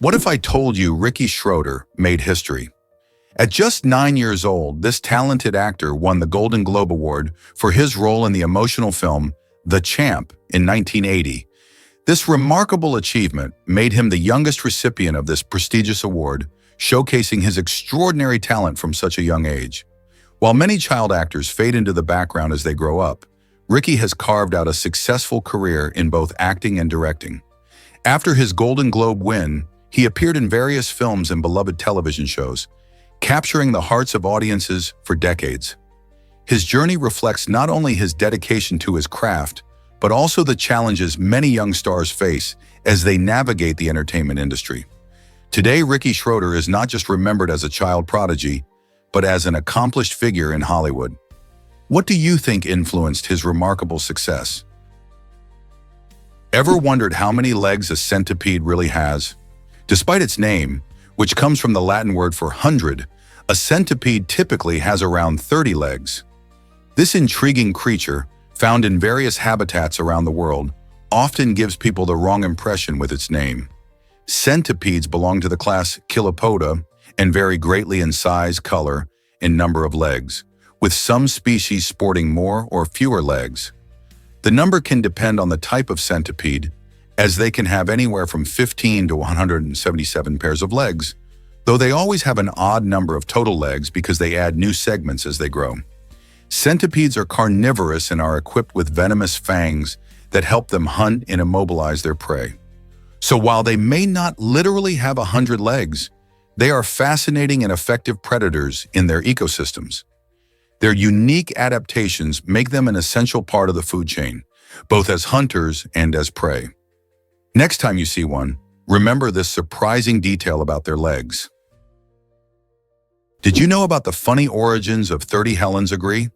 What if I told you Ricky Schroeder made history? At just 9 years old, this talented actor won the Golden Globe Award for his role in the emotional film The Champ in 1980. This remarkable achievement made him the youngest recipient of this prestigious award, showcasing his extraordinary talent from such a young age. While many child actors fade into the background as they grow up, Ricky has carved out a successful career in both acting and directing. After his Golden Globe win, he appeared in various films and beloved television shows, capturing the hearts of audiences for decades. His journey reflects not only his dedication to his craft, but also the challenges many young stars face as they navigate the entertainment industry. Today, Ricky Schroeder is not just remembered as a child prodigy, but as an accomplished figure in Hollywood. What do you think influenced his remarkable success? Ever wondered how many legs a centipede really has? Despite its name, which comes from the Latin word for 100, a centipede typically has around 30 legs. This intriguing creature, found in various habitats around the world, often gives people the wrong impression with its name. Centipedes belong to the class Chilopoda and vary greatly in size, color, and number of legs, with some species sporting more or fewer legs. The number can depend on the type of centipede, as they can have anywhere from 15 to 177 pairs of legs, though they always have an odd number of total legs because they add new segments as they grow. Centipedes are carnivorous and are equipped with venomous fangs that help them hunt and immobilize their prey. So while they may not literally have 100 legs, they are fascinating and effective predators in their ecosystems. Their unique adaptations make them an essential part of the food chain, both as hunters and as prey. Next time you see one, remember this surprising detail about their legs. Did you know about the funny origins of 30 Helens Agree?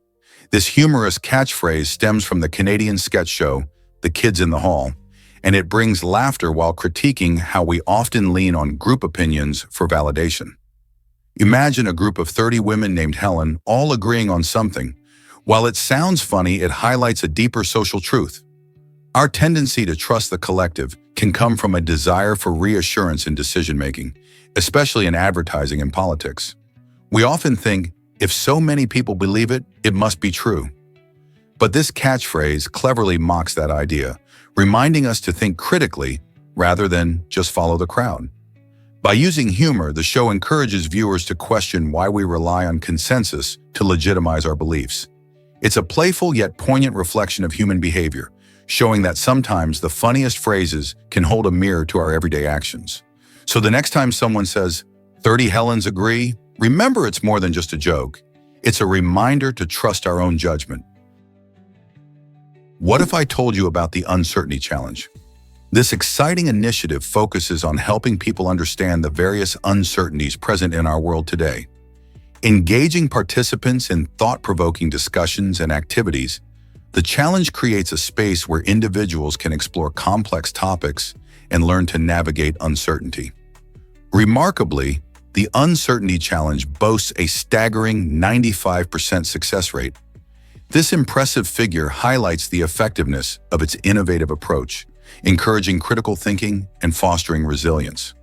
This humorous catchphrase stems from the Canadian sketch show, The Kids in the Hall, and it brings laughter while critiquing how we often lean on group opinions for validation. Imagine a group of 30 women named Helen all agreeing on something. While it sounds funny, it highlights a deeper social truth. Our tendency to trust the collective can come from a desire for reassurance in decision-making, especially in advertising and politics. We often think, if so many people believe it, it must be true. But this catchphrase cleverly mocks that idea, reminding us to think critically rather than just follow the crowd. By using humor, the show encourages viewers to question why we rely on consensus to legitimize our beliefs. It's a playful yet poignant reflection of human behavior, showing that sometimes the funniest phrases can hold a mirror to our everyday actions. So the next time someone says, 30 Helens agree, remember it's more than just a joke. It's a reminder to trust our own judgment. What if I told you about the Uncertainty Challenge? This exciting initiative focuses on helping people understand the various uncertainties present in our world today. Engaging participants in thought-provoking discussions and activities, the challenge creates a space where individuals can explore complex topics and learn to navigate uncertainty. Remarkably, the Uncertainty Challenge boasts a staggering 95% success rate. This impressive figure highlights the effectiveness of its innovative approach, encouraging critical thinking and fostering resilience.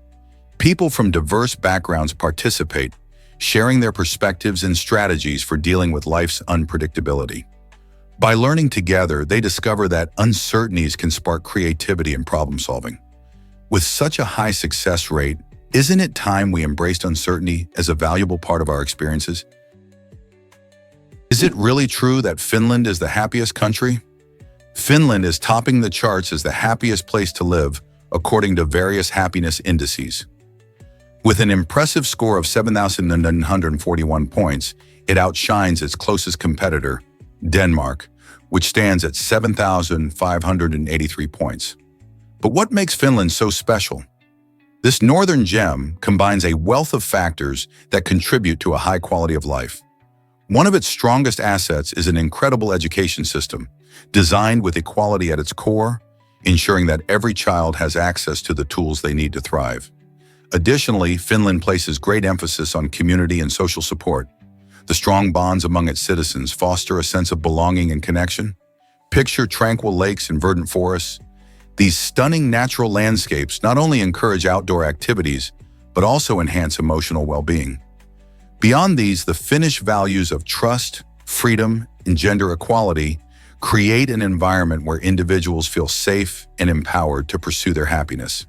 People from diverse backgrounds participate, sharing their perspectives and strategies for dealing with life's unpredictability. By learning together, they discover that uncertainties can spark creativity and problem-solving. With such a high success rate, isn't it time we embraced uncertainty as a valuable part of our experiences? Is it really true that Finland is the happiest country? Finland is topping the charts as the happiest place to live, according to various happiness indices. With an impressive score of 7,941 points, it outshines its closest competitor, Denmark, which stands at 7,583 points. But what makes Finland so special? This northern gem combines a wealth of factors that contribute to a high quality of life. One of its strongest assets is an incredible education system, designed with equality at its core, ensuring that every child has access to the tools they need to thrive. Additionally, Finland places great emphasis on community and social support. The strong bonds among its citizens foster a sense of belonging and connection. Picture tranquil lakes and verdant forests. These stunning natural landscapes not only encourage outdoor activities, but also enhance emotional well-being. Beyond these, the Finnish values of trust, freedom, and gender equality create an environment where individuals feel safe and empowered to pursue their happiness.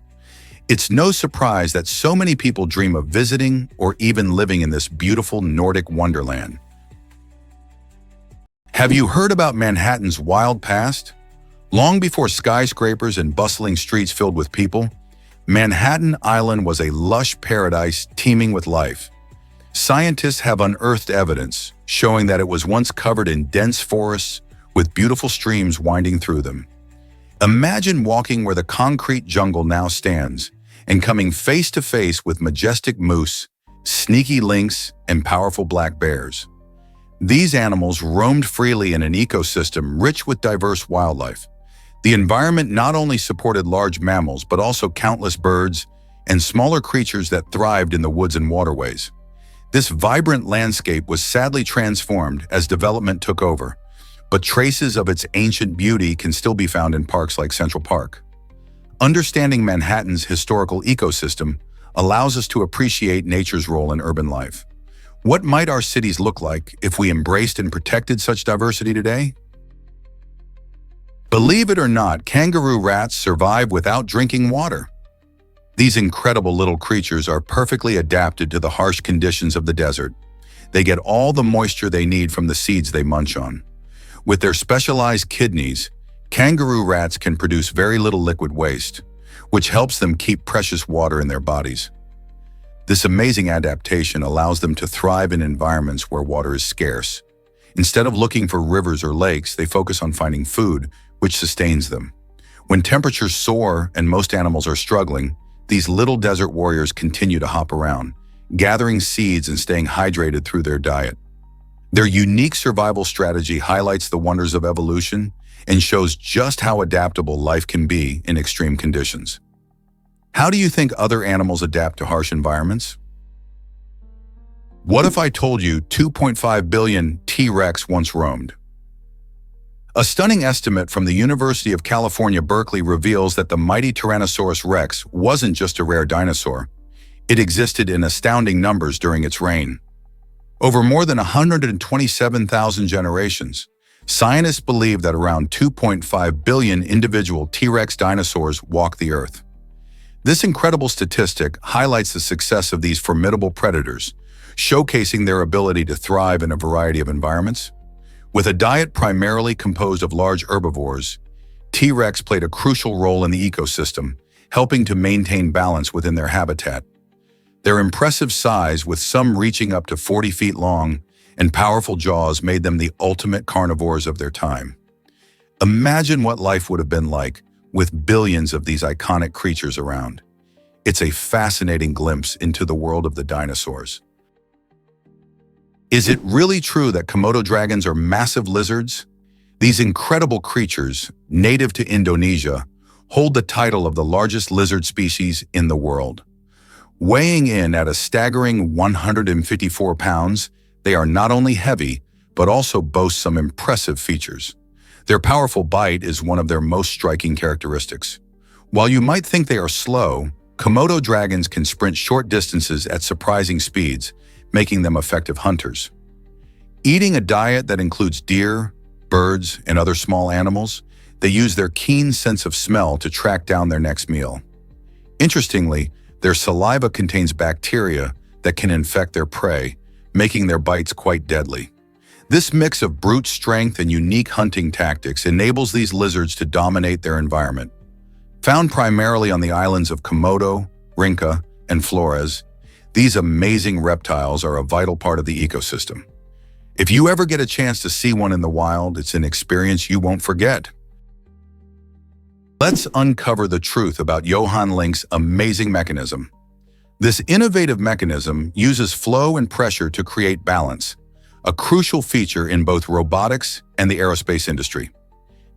It's no surprise that so many people dream of visiting or even living in this beautiful Nordic wonderland. Have you heard about Manhattan's wild past? Long before skyscrapers and bustling streets filled with people, Manhattan Island was a lush paradise teeming with life. Scientists have unearthed evidence showing that it was once covered in dense forests with beautiful streams winding through them. Imagine walking where the concrete jungle now stands and coming face to face with majestic moose, sneaky lynx, and powerful black bears. These animals roamed freely in an ecosystem rich with diverse wildlife. The environment not only supported large mammals, but also countless birds and smaller creatures that thrived in the woods and waterways. This vibrant landscape was sadly transformed as development took over, but traces of its ancient beauty can still be found in parks like Central Park. Understanding Manhattan's historical ecosystem allows us to appreciate nature's role in urban life. What might our cities look like if we embraced and protected such diversity today? Believe it or not, kangaroo rats survive without drinking water. These incredible little creatures are perfectly adapted to the harsh conditions of the desert. They get all the moisture they need from the seeds they munch on. With their specialized kidneys, kangaroo rats can produce very little liquid waste, which helps them keep precious water in their bodies. This amazing adaptation allows them to thrive in environments where water is scarce. Instead of looking for rivers or lakes, they focus on finding food, which sustains them. When temperatures soar and most animals are struggling, these little desert warriors continue to hop around, gathering seeds and staying hydrated through their diet. Their unique survival strategy highlights the wonders of evolution and shows just how adaptable life can be in extreme conditions. How do you think other animals adapt to harsh environments? What if I told you 2.5 billion T-Rex once roamed? A stunning estimate from the University of California, Berkeley reveals that the mighty Tyrannosaurus rex wasn't just a rare dinosaur. It existed in astounding numbers during its reign. Over more than 127,000 generations, scientists believe that around 2.5 billion individual T-Rex dinosaurs walk the Earth. This incredible statistic highlights the success of these formidable predators, showcasing their ability to thrive in a variety of environments. With a diet primarily composed of large herbivores, T-Rex played a crucial role in the ecosystem, helping to maintain balance within their habitat. Their impressive size, with some reaching up to 40 feet long, and powerful jaws made them the ultimate carnivores of their time. Imagine what life would have been like with billions of these iconic creatures around. It's a fascinating glimpse into the world of the dinosaurs. Is it really true that Komodo dragons are massive lizards? These incredible creatures, native to Indonesia, hold the title of the largest lizard species in the world. Weighing in at a staggering 154 pounds, they are not only heavy, but also boast some impressive features. Their powerful bite is one of their most striking characteristics. While you might think they are slow, Komodo dragons can sprint short distances at surprising speeds, making them effective hunters. Eating a diet that includes deer, birds, and other small animals, they use their keen sense of smell to track down their next meal. Interestingly, their saliva contains bacteria that can infect their prey, making their bites quite deadly. This mix of brute strength and unique hunting tactics enables these lizards to dominate their environment. Found primarily on the islands of Komodo, Rinca, and Flores, these amazing reptiles are a vital part of the ecosystem. If you ever get a chance to see one in the wild, it's an experience you won't forget. Let's uncover the truth about Johan Link's amazing mechanism. This innovative mechanism uses flow and pressure to create balance, a crucial feature in both robotics and the aerospace industry.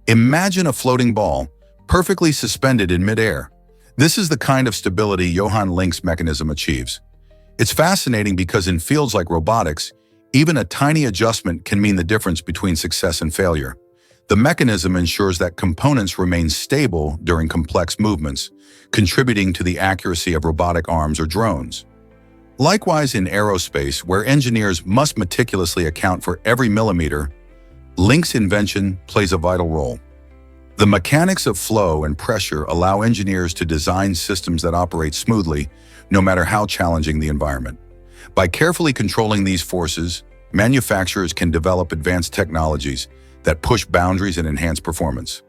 Imagine a floating ball, perfectly suspended in midair. This is the kind of stability Johan Link's mechanism achieves. It's fascinating because in fields like robotics, even a tiny adjustment can mean the difference between success and failure. The mechanism ensures that components remain stable during complex movements, contributing to the accuracy of robotic arms or drones. Likewise, in aerospace, where engineers must meticulously account for every millimeter, Link's invention plays a vital role. The mechanics of flow and pressure allow engineers to design systems that operate smoothly, no matter how challenging the environment. By carefully controlling these forces, manufacturers can develop advanced technologies that push boundaries and enhance performance.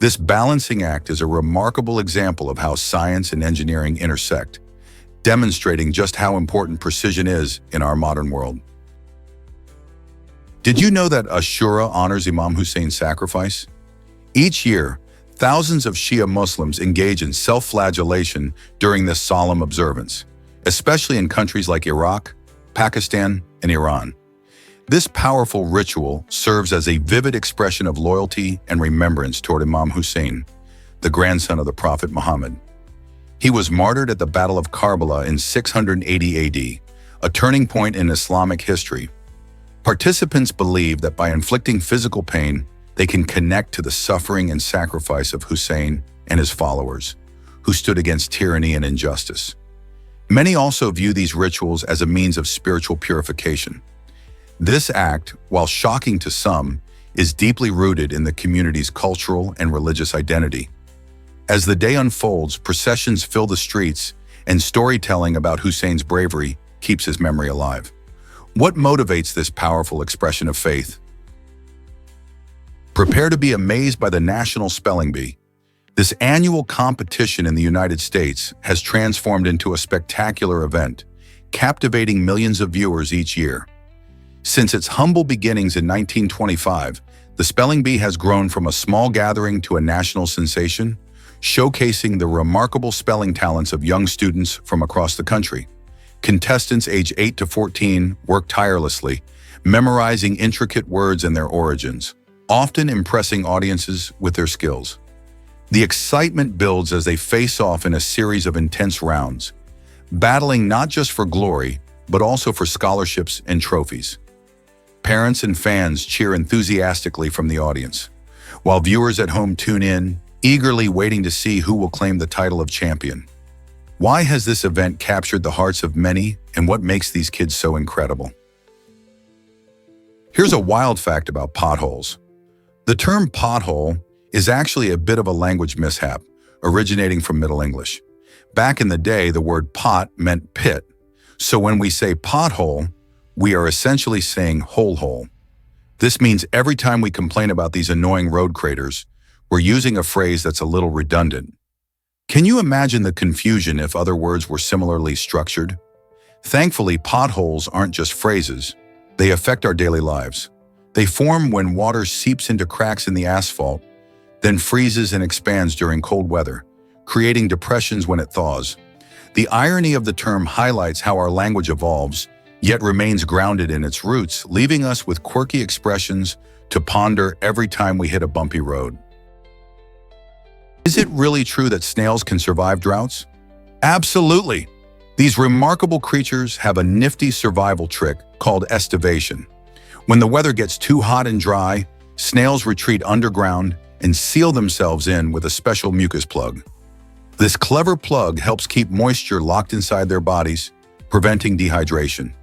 This balancing act is a remarkable example of how science and engineering intersect, demonstrating just how important precision is in our modern world. Did you know that Ashura honors Imam Hussein's sacrifice? Each year, thousands of Shia Muslims engage in self-flagellation during this solemn observance, especially in countries like Iraq, Pakistan, and Iran. This powerful ritual serves as a vivid expression of loyalty and remembrance toward Imam Hussein, the grandson of the Prophet Muhammad. He was martyred at the Battle of Karbala in 680 AD, a turning point in Islamic history. Participants believe that by inflicting physical pain, they can connect to the suffering and sacrifice of Hussein and his followers, who stood against tyranny and injustice. Many also view these rituals as a means of spiritual purification. This act, while shocking to some, is deeply rooted in the community's cultural and religious identity. As the day unfolds, processions fill the streets, and storytelling about Hussein's bravery keeps his memory alive. What motivates this powerful expression of faith? Prepare to be amazed by the National Spelling Bee. This annual competition in the United States has transformed into a spectacular event, captivating millions of viewers each year. Since its humble beginnings in 1925, the Spelling Bee has grown from a small gathering to a national sensation, showcasing the remarkable spelling talents of young students from across the country. Contestants aged 8 to 14 work tirelessly, memorizing intricate words and their origins, often impressing audiences with their skills. The excitement builds as they face off in a series of intense rounds, battling not just for glory, but also for scholarships and trophies. Parents and fans cheer enthusiastically from the audience, while viewers at home tune in, eagerly waiting to see who will claim the title of champion. Why has this event captured the hearts of many, and what makes these kids so incredible? Here's a wild fact about potholes. The term pothole is actually a bit of a language mishap, originating from Middle English. Back in the day, the word pot meant pit, so when we say pothole, we are essentially saying hole. This means every time we complain about these annoying road craters, we're using a phrase that's a little redundant. Can you imagine the confusion if other words were similarly structured? Thankfully, potholes aren't just phrases. They affect our daily lives. They form when water seeps into cracks in the asphalt, then freezes and expands during cold weather, creating depressions when it thaws. The irony of the term highlights how our language evolves, yet remains grounded in its roots, leaving us with quirky expressions to ponder every time we hit a bumpy road. Is it really true that snails can survive droughts? Absolutely! These remarkable creatures have a nifty survival trick called estivation. When the weather gets too hot and dry, snails retreat underground and seal themselves in with a special mucus plug. This clever plug helps keep moisture locked inside their bodies, preventing dehydration.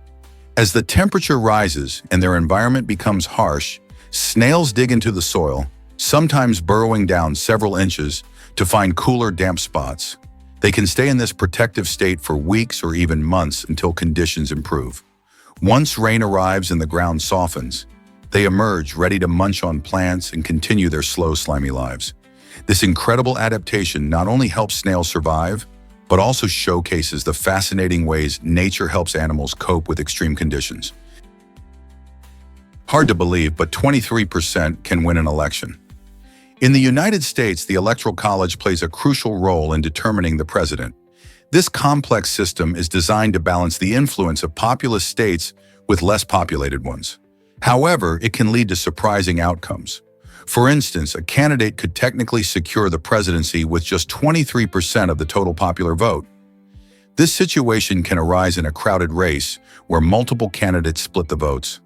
As the temperature rises and their environment becomes harsh, snails dig into the soil, sometimes burrowing down several inches to find cooler, damp spots. They can stay in this protective state for weeks or even months until conditions improve. Once rain arrives and the ground softens, they emerge ready to munch on plants and continue their slow, slimy lives. This incredible adaptation not only helps snails survive, but also showcases the fascinating ways nature helps animals cope with extreme conditions. Hard to believe, but 23% can win an election. In the United States, the Electoral College plays a crucial role in determining the president. This complex system is designed to balance the influence of populous states with less populated ones. However, it can lead to surprising outcomes. For instance, a candidate could technically secure the presidency with just 23% of the total popular vote. This situation can arise in a crowded race where multiple candidates split the votes.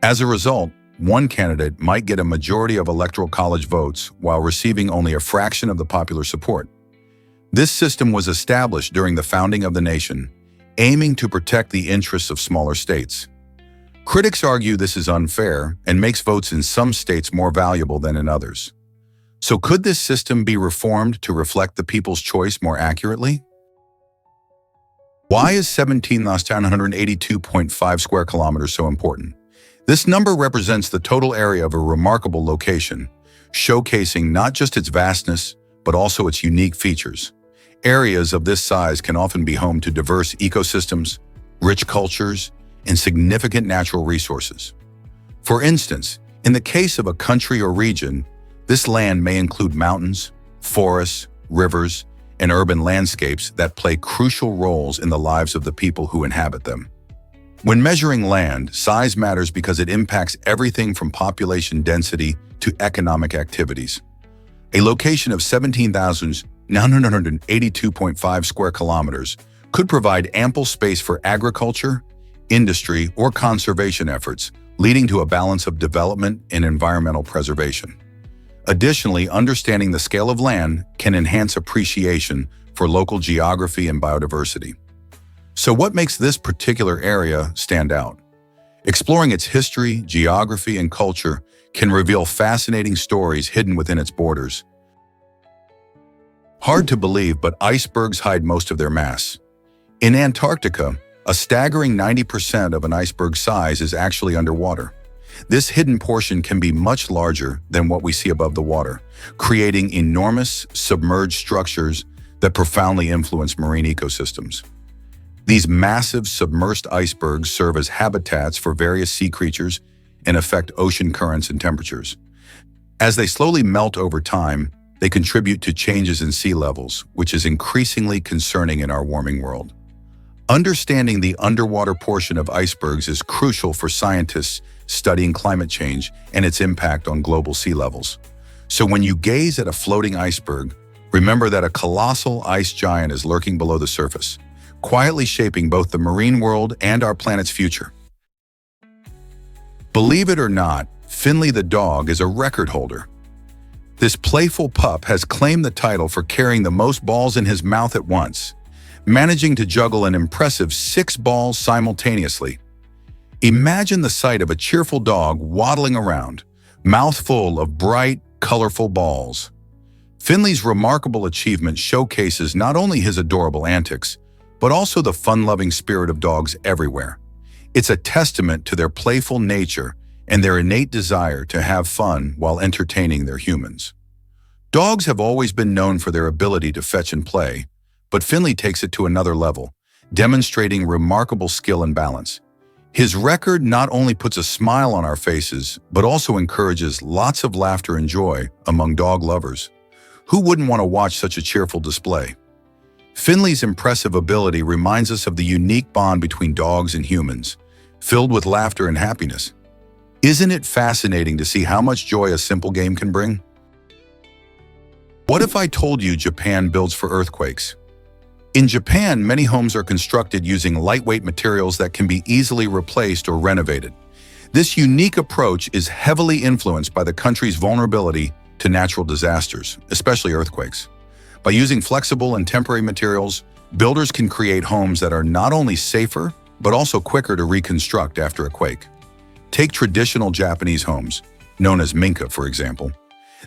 As a result, one candidate might get a majority of electoral college votes while receiving only a fraction of the popular support. This system was established during the founding of the nation, aiming to protect the interests of smaller states. Critics argue this is unfair and makes votes in some states more valuable than in others. So could this system be reformed to reflect the people's choice more accurately? Why is 17,982.5 square kilometers so important? This number represents the total area of a remarkable location, showcasing not just its vastness, but also its unique features. Areas of this size can often be home to diverse ecosystems, rich cultures, and significant natural resources. For instance, in the case of a country or region, this land may include mountains, forests, rivers, and urban landscapes that play crucial roles in the lives of the people who inhabit them. When measuring land, size matters because it impacts everything from population density to economic activities. A location of 17,982.5 square kilometers could provide ample space for agriculture, industry, or conservation efforts, leading to a balance of development and environmental preservation. Additionally, understanding the scale of land can enhance appreciation for local geography and biodiversity. So what makes this particular area stand out? Exploring its history, geography, and culture can reveal fascinating stories hidden within its borders. Hard to believe, but icebergs hide most of their mass. In Antarctica, a staggering 90% of an iceberg's size is actually underwater. This hidden portion can be much larger than what we see above the water, creating enormous submerged structures that profoundly influence marine ecosystems. These massive submerged icebergs serve as habitats for various sea creatures and affect ocean currents and temperatures. As they slowly melt over time, they contribute to changes in sea levels, which is increasingly concerning in our warming world. Understanding the underwater portion of icebergs is crucial for scientists studying climate change and its impact on global sea levels. So when you gaze at a floating iceberg, remember that a colossal ice giant is lurking below the surface, quietly shaping both the marine world and our planet's future. Believe it or not, Finley the dog is a record holder. This playful pup has claimed the title for carrying the most balls in his mouth at once, managing to juggle an impressive 6 balls simultaneously. Imagine the sight of a cheerful dog waddling around, mouth full of bright, colorful balls. Finley's remarkable achievement showcases not only his adorable antics, but also the fun-loving spirit of dogs everywhere. It's a testament to their playful nature and their innate desire to have fun while entertaining their humans. Dogs have always been known for their ability to fetch and play, but Finley takes it to another level, demonstrating remarkable skill and balance. His record not only puts a smile on our faces, but also encourages lots of laughter and joy among dog lovers. Who wouldn't want to watch such a cheerful display? Finley's impressive ability reminds us of the unique bond between dogs and humans, filled with laughter and happiness. Isn't it fascinating to see how much joy a simple game can bring? What if I told you Japan builds for earthquakes? In Japan, many homes are constructed using lightweight materials that can be easily replaced or renovated. This unique approach is heavily influenced by the country's vulnerability to natural disasters, especially earthquakes. By using flexible and temporary materials, builders can create homes that are not only safer, but also quicker to reconstruct after a quake. Take traditional Japanese homes, known as minka, for example.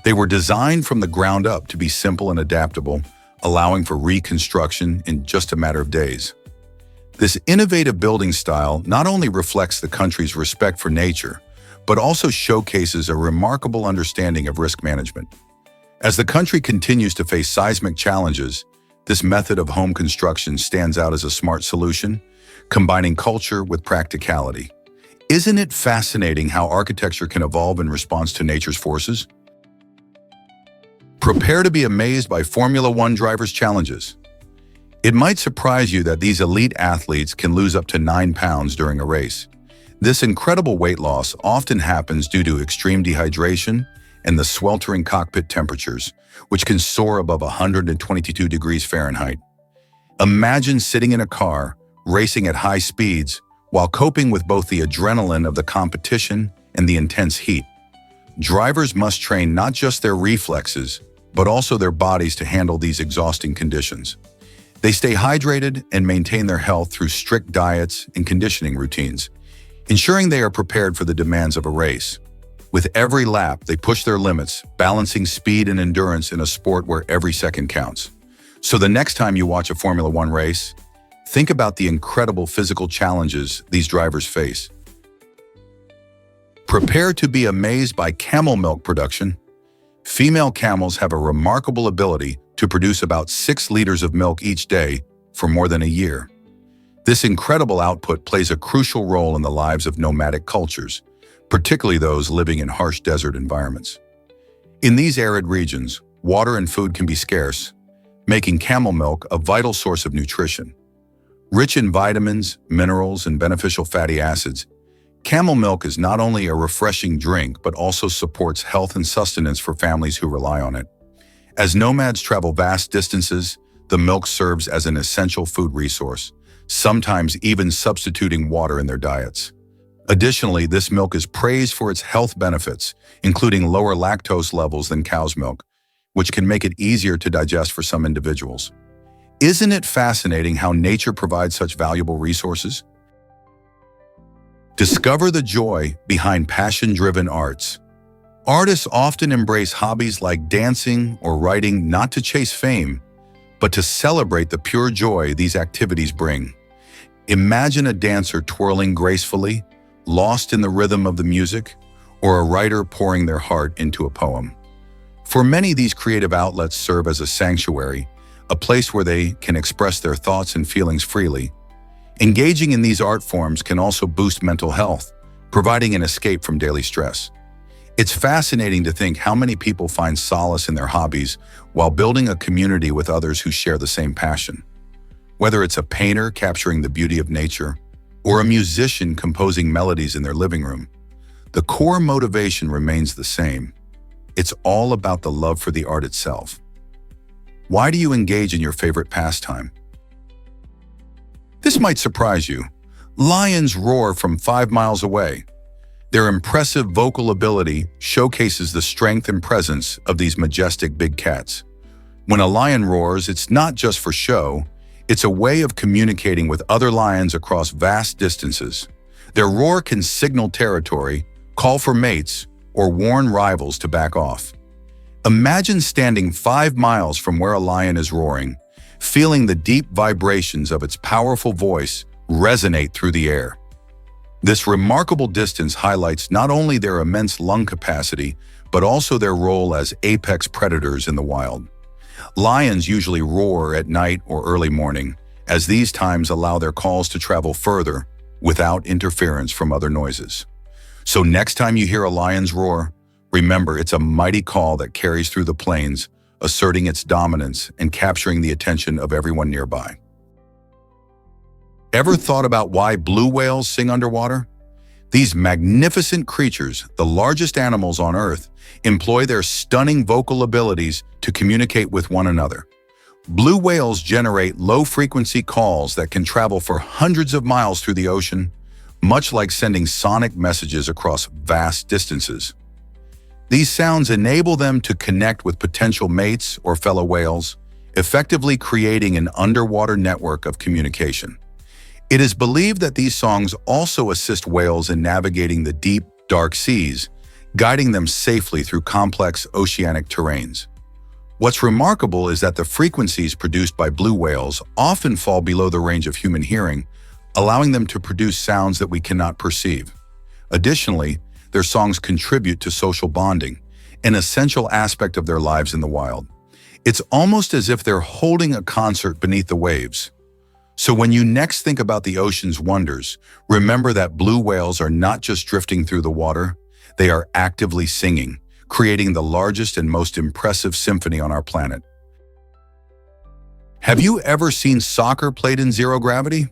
They were designed from the ground up to be simple and adaptable, allowing for reconstruction in just a matter of days. This innovative building style not only reflects the country's respect for nature, but also showcases a remarkable understanding of risk management. As the country continues to face seismic challenges, this method of home construction stands out as a smart solution, combining culture with practicality. Isn't it fascinating how architecture can evolve in response to nature's forces? Prepare to be amazed by Formula One drivers' challenges. It might surprise you that these elite athletes can lose up to 9 pounds during a race. This incredible weight loss often happens due to extreme dehydration and the sweltering cockpit temperatures, which can soar above 122 degrees Fahrenheit. Imagine sitting in a car, racing at high speeds, while coping with both the adrenaline of the competition and the intense heat. Drivers must train not just their reflexes, but also their bodies to handle these exhausting conditions. They stay hydrated and maintain their health through strict diets and conditioning routines, ensuring they are prepared for the demands of a race. With every lap, they push their limits, balancing speed and endurance in a sport where every second counts. So the next time you watch a Formula One race, think about the incredible physical challenges these drivers face. Prepare to be amazed by camel milk production. Female camels have a remarkable ability to produce about 6 liters of milk each day for more than a year. This incredible output plays a crucial role in the lives of nomadic cultures, particularly those living in harsh desert environments. In these arid regions, water and food can be scarce, making camel milk a vital source of nutrition. Rich in vitamins, minerals, and beneficial fatty acids, camel milk is not only a refreshing drink but also supports health and sustenance for families who rely on it. As nomads travel vast distances, the milk serves as an essential food resource, sometimes even substituting water in their diets. Additionally, this milk is praised for its health benefits, including lower lactose levels than cow's milk, which can make it easier to digest for some individuals. Isn't it fascinating how nature provides such valuable resources? Discover the joy behind passion-driven arts. Artists often embrace hobbies like dancing or writing not to chase fame, but to celebrate the pure joy these activities bring. Imagine a dancer twirling gracefully, lost in the rhythm of the music, or a writer pouring their heart into a poem. For many, these creative outlets serve as a sanctuary, a place where they can express their thoughts and feelings freely. Engaging in these art forms can also boost mental health, providing an escape from daily stress. It's fascinating to think how many people find solace in their hobbies while building a community with others who share the same passion. Whether it's a painter capturing the beauty of nature or a musician composing melodies in their living room, the core motivation remains the same. It's all about the love for the art itself. Why do you engage in your favorite pastime? This might surprise you. Lions roar from 5 miles away. Their impressive vocal ability showcases the strength and presence of these majestic big cats. When a lion roars, it's not just for show, it's a way of communicating with other lions across vast distances. Their roar can signal territory, call for mates, or warn rivals to back off. Imagine standing 5 miles from where a lion is roaring, feeling the deep vibrations of its powerful voice resonate through the air. This remarkable distance highlights not only their immense lung capacity, but also their role as apex predators in the wild. Lions usually roar at night or early morning, as these times allow their calls to travel further without interference from other noises. So next time you hear a lion's roar, remember it's a mighty call that carries through the plains, asserting its dominance and capturing the attention of everyone nearby. Ever thought about why blue whales sing underwater? These magnificent creatures, the largest animals on Earth, employ their stunning vocal abilities to communicate with one another. Blue whales generate low-frequency calls that can travel for hundreds of miles through the ocean, much like sending sonic messages across vast distances. These sounds enable them to connect with potential mates or fellow whales, effectively creating an underwater network of communication. It is believed that these songs also assist whales in navigating the deep, dark seas, guiding them safely through complex oceanic terrains. What's remarkable is that the frequencies produced by blue whales often fall below the range of human hearing, allowing them to produce sounds that we cannot perceive. Additionally, their songs contribute to social bonding, an essential aspect of their lives in the wild. It's almost as if they're holding a concert beneath the waves. So when you next think about the ocean's wonders, remember that blue whales are not just drifting through the water, they are actively singing, creating the largest and most impressive symphony on our planet. Have you ever seen soccer played in zero gravity?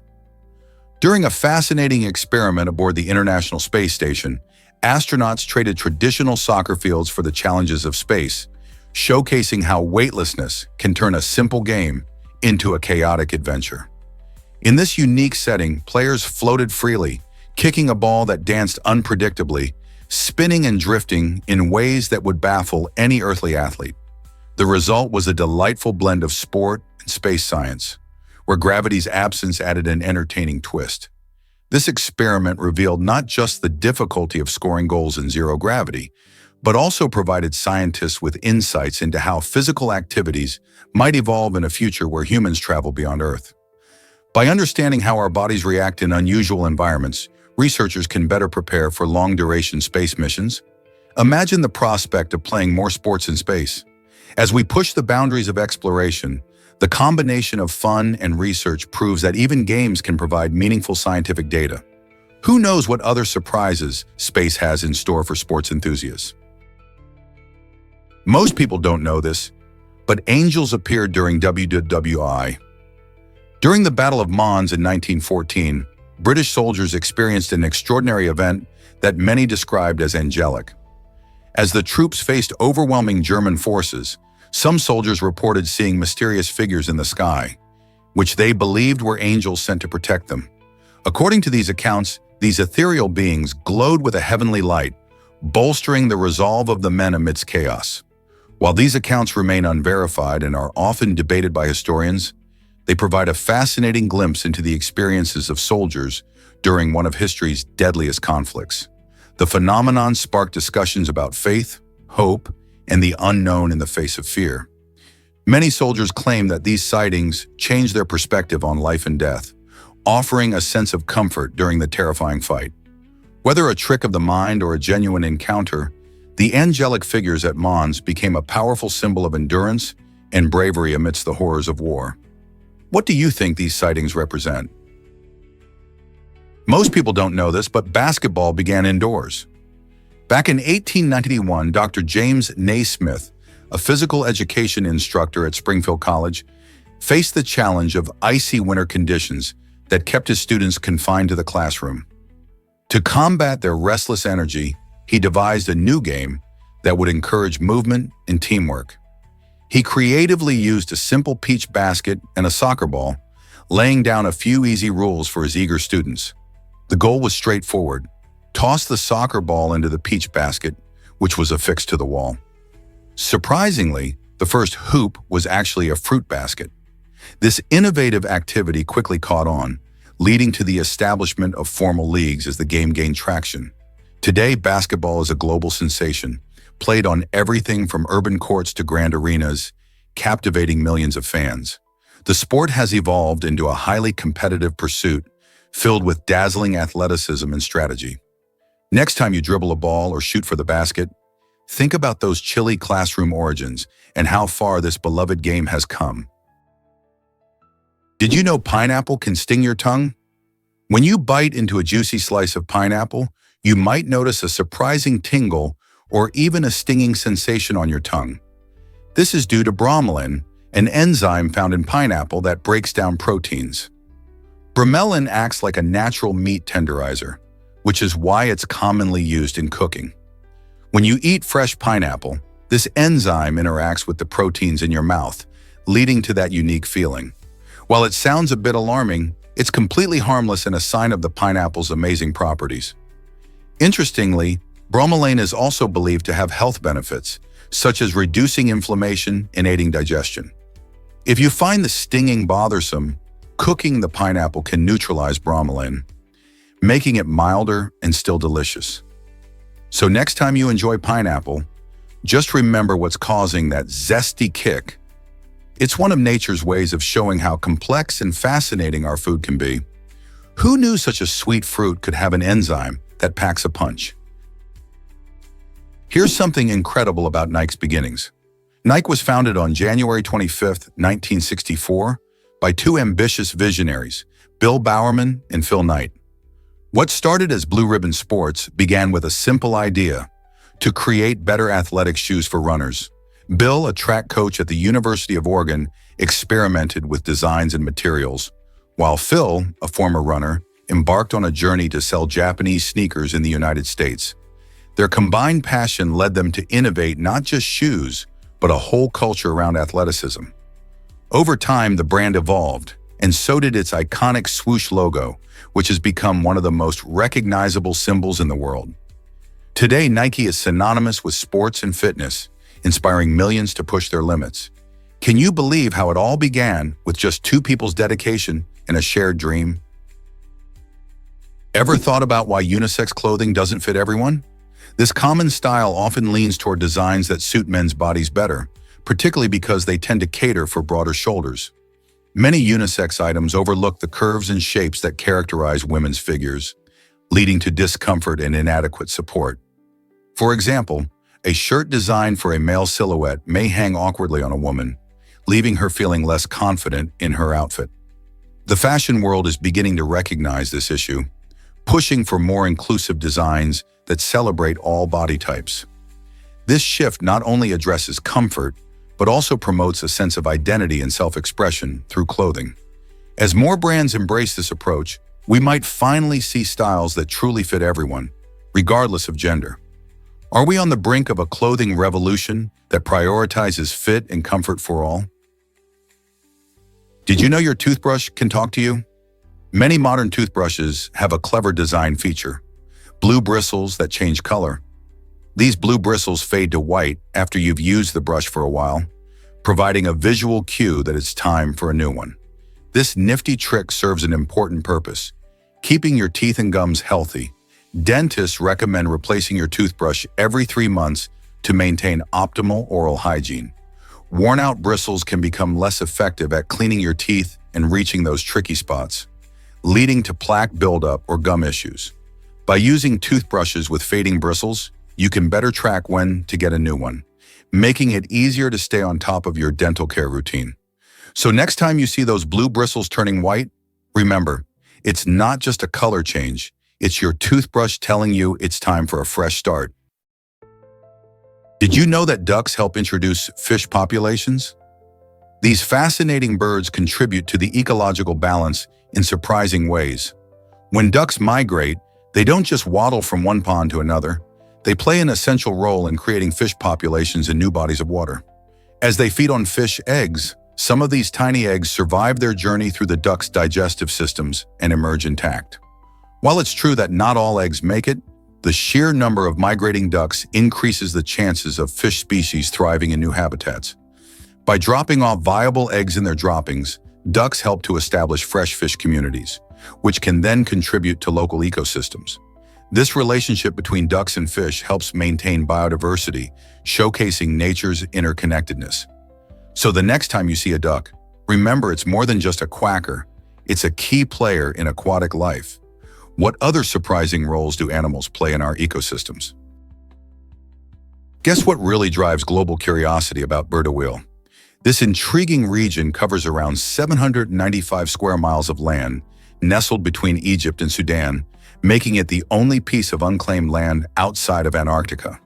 During a fascinating experiment aboard the International Space Station, astronauts traded traditional soccer fields for the challenges of space, showcasing how weightlessness can turn a simple game into a chaotic adventure. In this unique setting, players floated freely, kicking a ball that danced unpredictably, spinning and drifting in ways that would baffle any earthly athlete. The result was a delightful blend of sport and space science, where gravity's absence added an entertaining twist. This experiment revealed not just the difficulty of scoring goals in zero gravity, but also provided scientists with insights into how physical activities might evolve in a future where humans travel beyond Earth. By understanding how our bodies react in unusual environments, researchers can better prepare for long-duration space missions. Imagine the prospect of playing more sports in space. As we push the boundaries of exploration, the combination of fun and research proves that even games can provide meaningful scientific data. Who knows what other surprises space has in store for sports enthusiasts? Most people don't know this, but angels appeared during WWI. During the Battle of Mons in 1914, British soldiers experienced an extraordinary event that many described as angelic. As the troops faced overwhelming German forces, some soldiers reported seeing mysterious figures in the sky, which they believed were angels sent to protect them. According to these accounts, these ethereal beings glowed with a heavenly light, bolstering the resolve of the men amidst chaos. While these accounts remain unverified and are often debated by historians, they provide a fascinating glimpse into the experiences of soldiers during one of history's deadliest conflicts. The phenomenon sparked discussions about faith, hope, and the unknown in the face of fear. Many soldiers claim that these sightings changed their perspective on life and death, offering a sense of comfort during the terrifying fight. Whether a trick of the mind or a genuine encounter, the angelic figures at Mons became a powerful symbol of endurance and bravery amidst the horrors of war. What do you think these sightings represent? Most people don't know this, but basketball began indoors. Back in 1891, Dr. James Naismith, a physical education instructor at Springfield College, faced the challenge of icy winter conditions that kept his students confined to the classroom. To combat their restless energy, he devised a new game that would encourage movement and teamwork. He creatively used a simple peach basket and a soccer ball, laying down a few easy rules for his eager students. The goal was straightforward: toss the soccer ball into the peach basket, which was affixed to the wall. Surprisingly, the first hoop was actually a fruit basket. This innovative activity quickly caught on, leading to the establishment of formal leagues as the game gained traction. Today, basketball is a global sensation, played on everything from urban courts to grand arenas, captivating millions of fans. The sport has evolved into a highly competitive pursuit filled with dazzling athleticism and strategy. Next time you dribble a ball or shoot for the basket, think about those chilly classroom origins and how far this beloved game has come. Did you know pineapple can sting your tongue? When you bite into a juicy slice of pineapple, you might notice a surprising tingle or even a stinging sensation on your tongue. This is due to bromelain, an enzyme found in pineapple that breaks down proteins. Bromelain acts like a natural meat tenderizer, which is why it's commonly used in cooking. When you eat fresh pineapple, this enzyme interacts with the proteins in your mouth, leading to that unique feeling. While it sounds a bit alarming, it's completely harmless and a sign of the pineapple's amazing properties. Interestingly, bromelain is also believed to have health benefits, such as reducing inflammation and aiding digestion. If you find the stinging bothersome, cooking the pineapple can neutralize bromelain, making it milder and still delicious. So next time you enjoy pineapple, just remember what's causing that zesty kick. It's one of nature's ways of showing how complex and fascinating our food can be. Who knew such a sweet fruit could have an enzyme that packs a punch? Here's something incredible about Nike's beginnings. Nike was founded on January 25, 1964, by two ambitious visionaries, Bill Bowerman and Phil Knight. What started as Blue Ribbon Sports began with a simple idea: to create better athletic shoes for runners. Bill, a track coach at the University of Oregon, experimented with designs and materials, while Phil, a former runner, embarked on a journey to sell Japanese sneakers in the United States. Their combined passion led them to innovate not just shoes, but a whole culture around athleticism. Over time, the brand evolved, and so did its iconic swoosh logo, which has become one of the most recognizable symbols in the world. Today, Nike is synonymous with sports and fitness, inspiring millions to push their limits. Can you believe how it all began with just two people's dedication and a shared dream? Ever thought about why unisex clothing doesn't fit everyone? This common style often leans toward designs that suit men's bodies better, particularly because they tend to cater for broader shoulders. Many unisex items overlook the curves and shapes that characterize women's figures, leading to discomfort and inadequate support. For example, a shirt designed for a male silhouette may hang awkwardly on a woman, leaving her feeling less confident in her outfit. The fashion world is beginning to recognize this issue, pushing for more inclusive designs that celebrate all body types. This shift not only addresses comfort, but also promotes a sense of identity and self-expression through clothing. As more brands embrace this approach, we might finally see styles that truly fit everyone, regardless of gender. Are we on the brink of a clothing revolution that prioritizes fit and comfort for all? Did you know your toothbrush can talk to you? Many modern toothbrushes have a clever design feature: blue bristles that change color. These blue bristles fade to white after you've used the brush for a while, providing a visual cue that it's time for a new one. This nifty trick serves an important purpose: keeping your teeth and gums healthy. Dentists recommend replacing your toothbrush every 3 months to maintain optimal oral hygiene. Worn-out bristles can become less effective at cleaning your teeth and reaching those tricky spots, leading to plaque buildup or gum issues. By using toothbrushes with fading bristles, you can better track when to get a new one, making it easier to stay on top of your dental care routine. So next time you see those blue bristles turning white, remember, it's not just a color change, it's your toothbrush telling you it's time for a fresh start. Did you know that ducks help introduce fish populations? These fascinating birds contribute to the ecological balance in surprising ways. When ducks migrate, they don't just waddle from one pond to another. They play an essential role in creating fish populations in new bodies of water. As they feed on fish eggs, some of these tiny eggs survive their journey through the duck's digestive systems and emerge intact. While it's true that not all eggs make it, the sheer number of migrating ducks increases the chances of fish species thriving in new habitats. By dropping off viable eggs in their droppings, ducks help to establish fresh fish communities, which can then contribute to local ecosystems. This relationship between ducks and fish helps maintain biodiversity, showcasing nature's interconnectedness. So the next time you see a duck, remember it's more than just a quacker, it's a key player in aquatic life. What other surprising roles do animals play in our ecosystems? Guess what really drives global curiosity about Bir Tawil? This intriguing region covers around 795 square miles of land, nestled between Egypt and Sudan, making it the only piece of unclaimed land outside of Antarctica.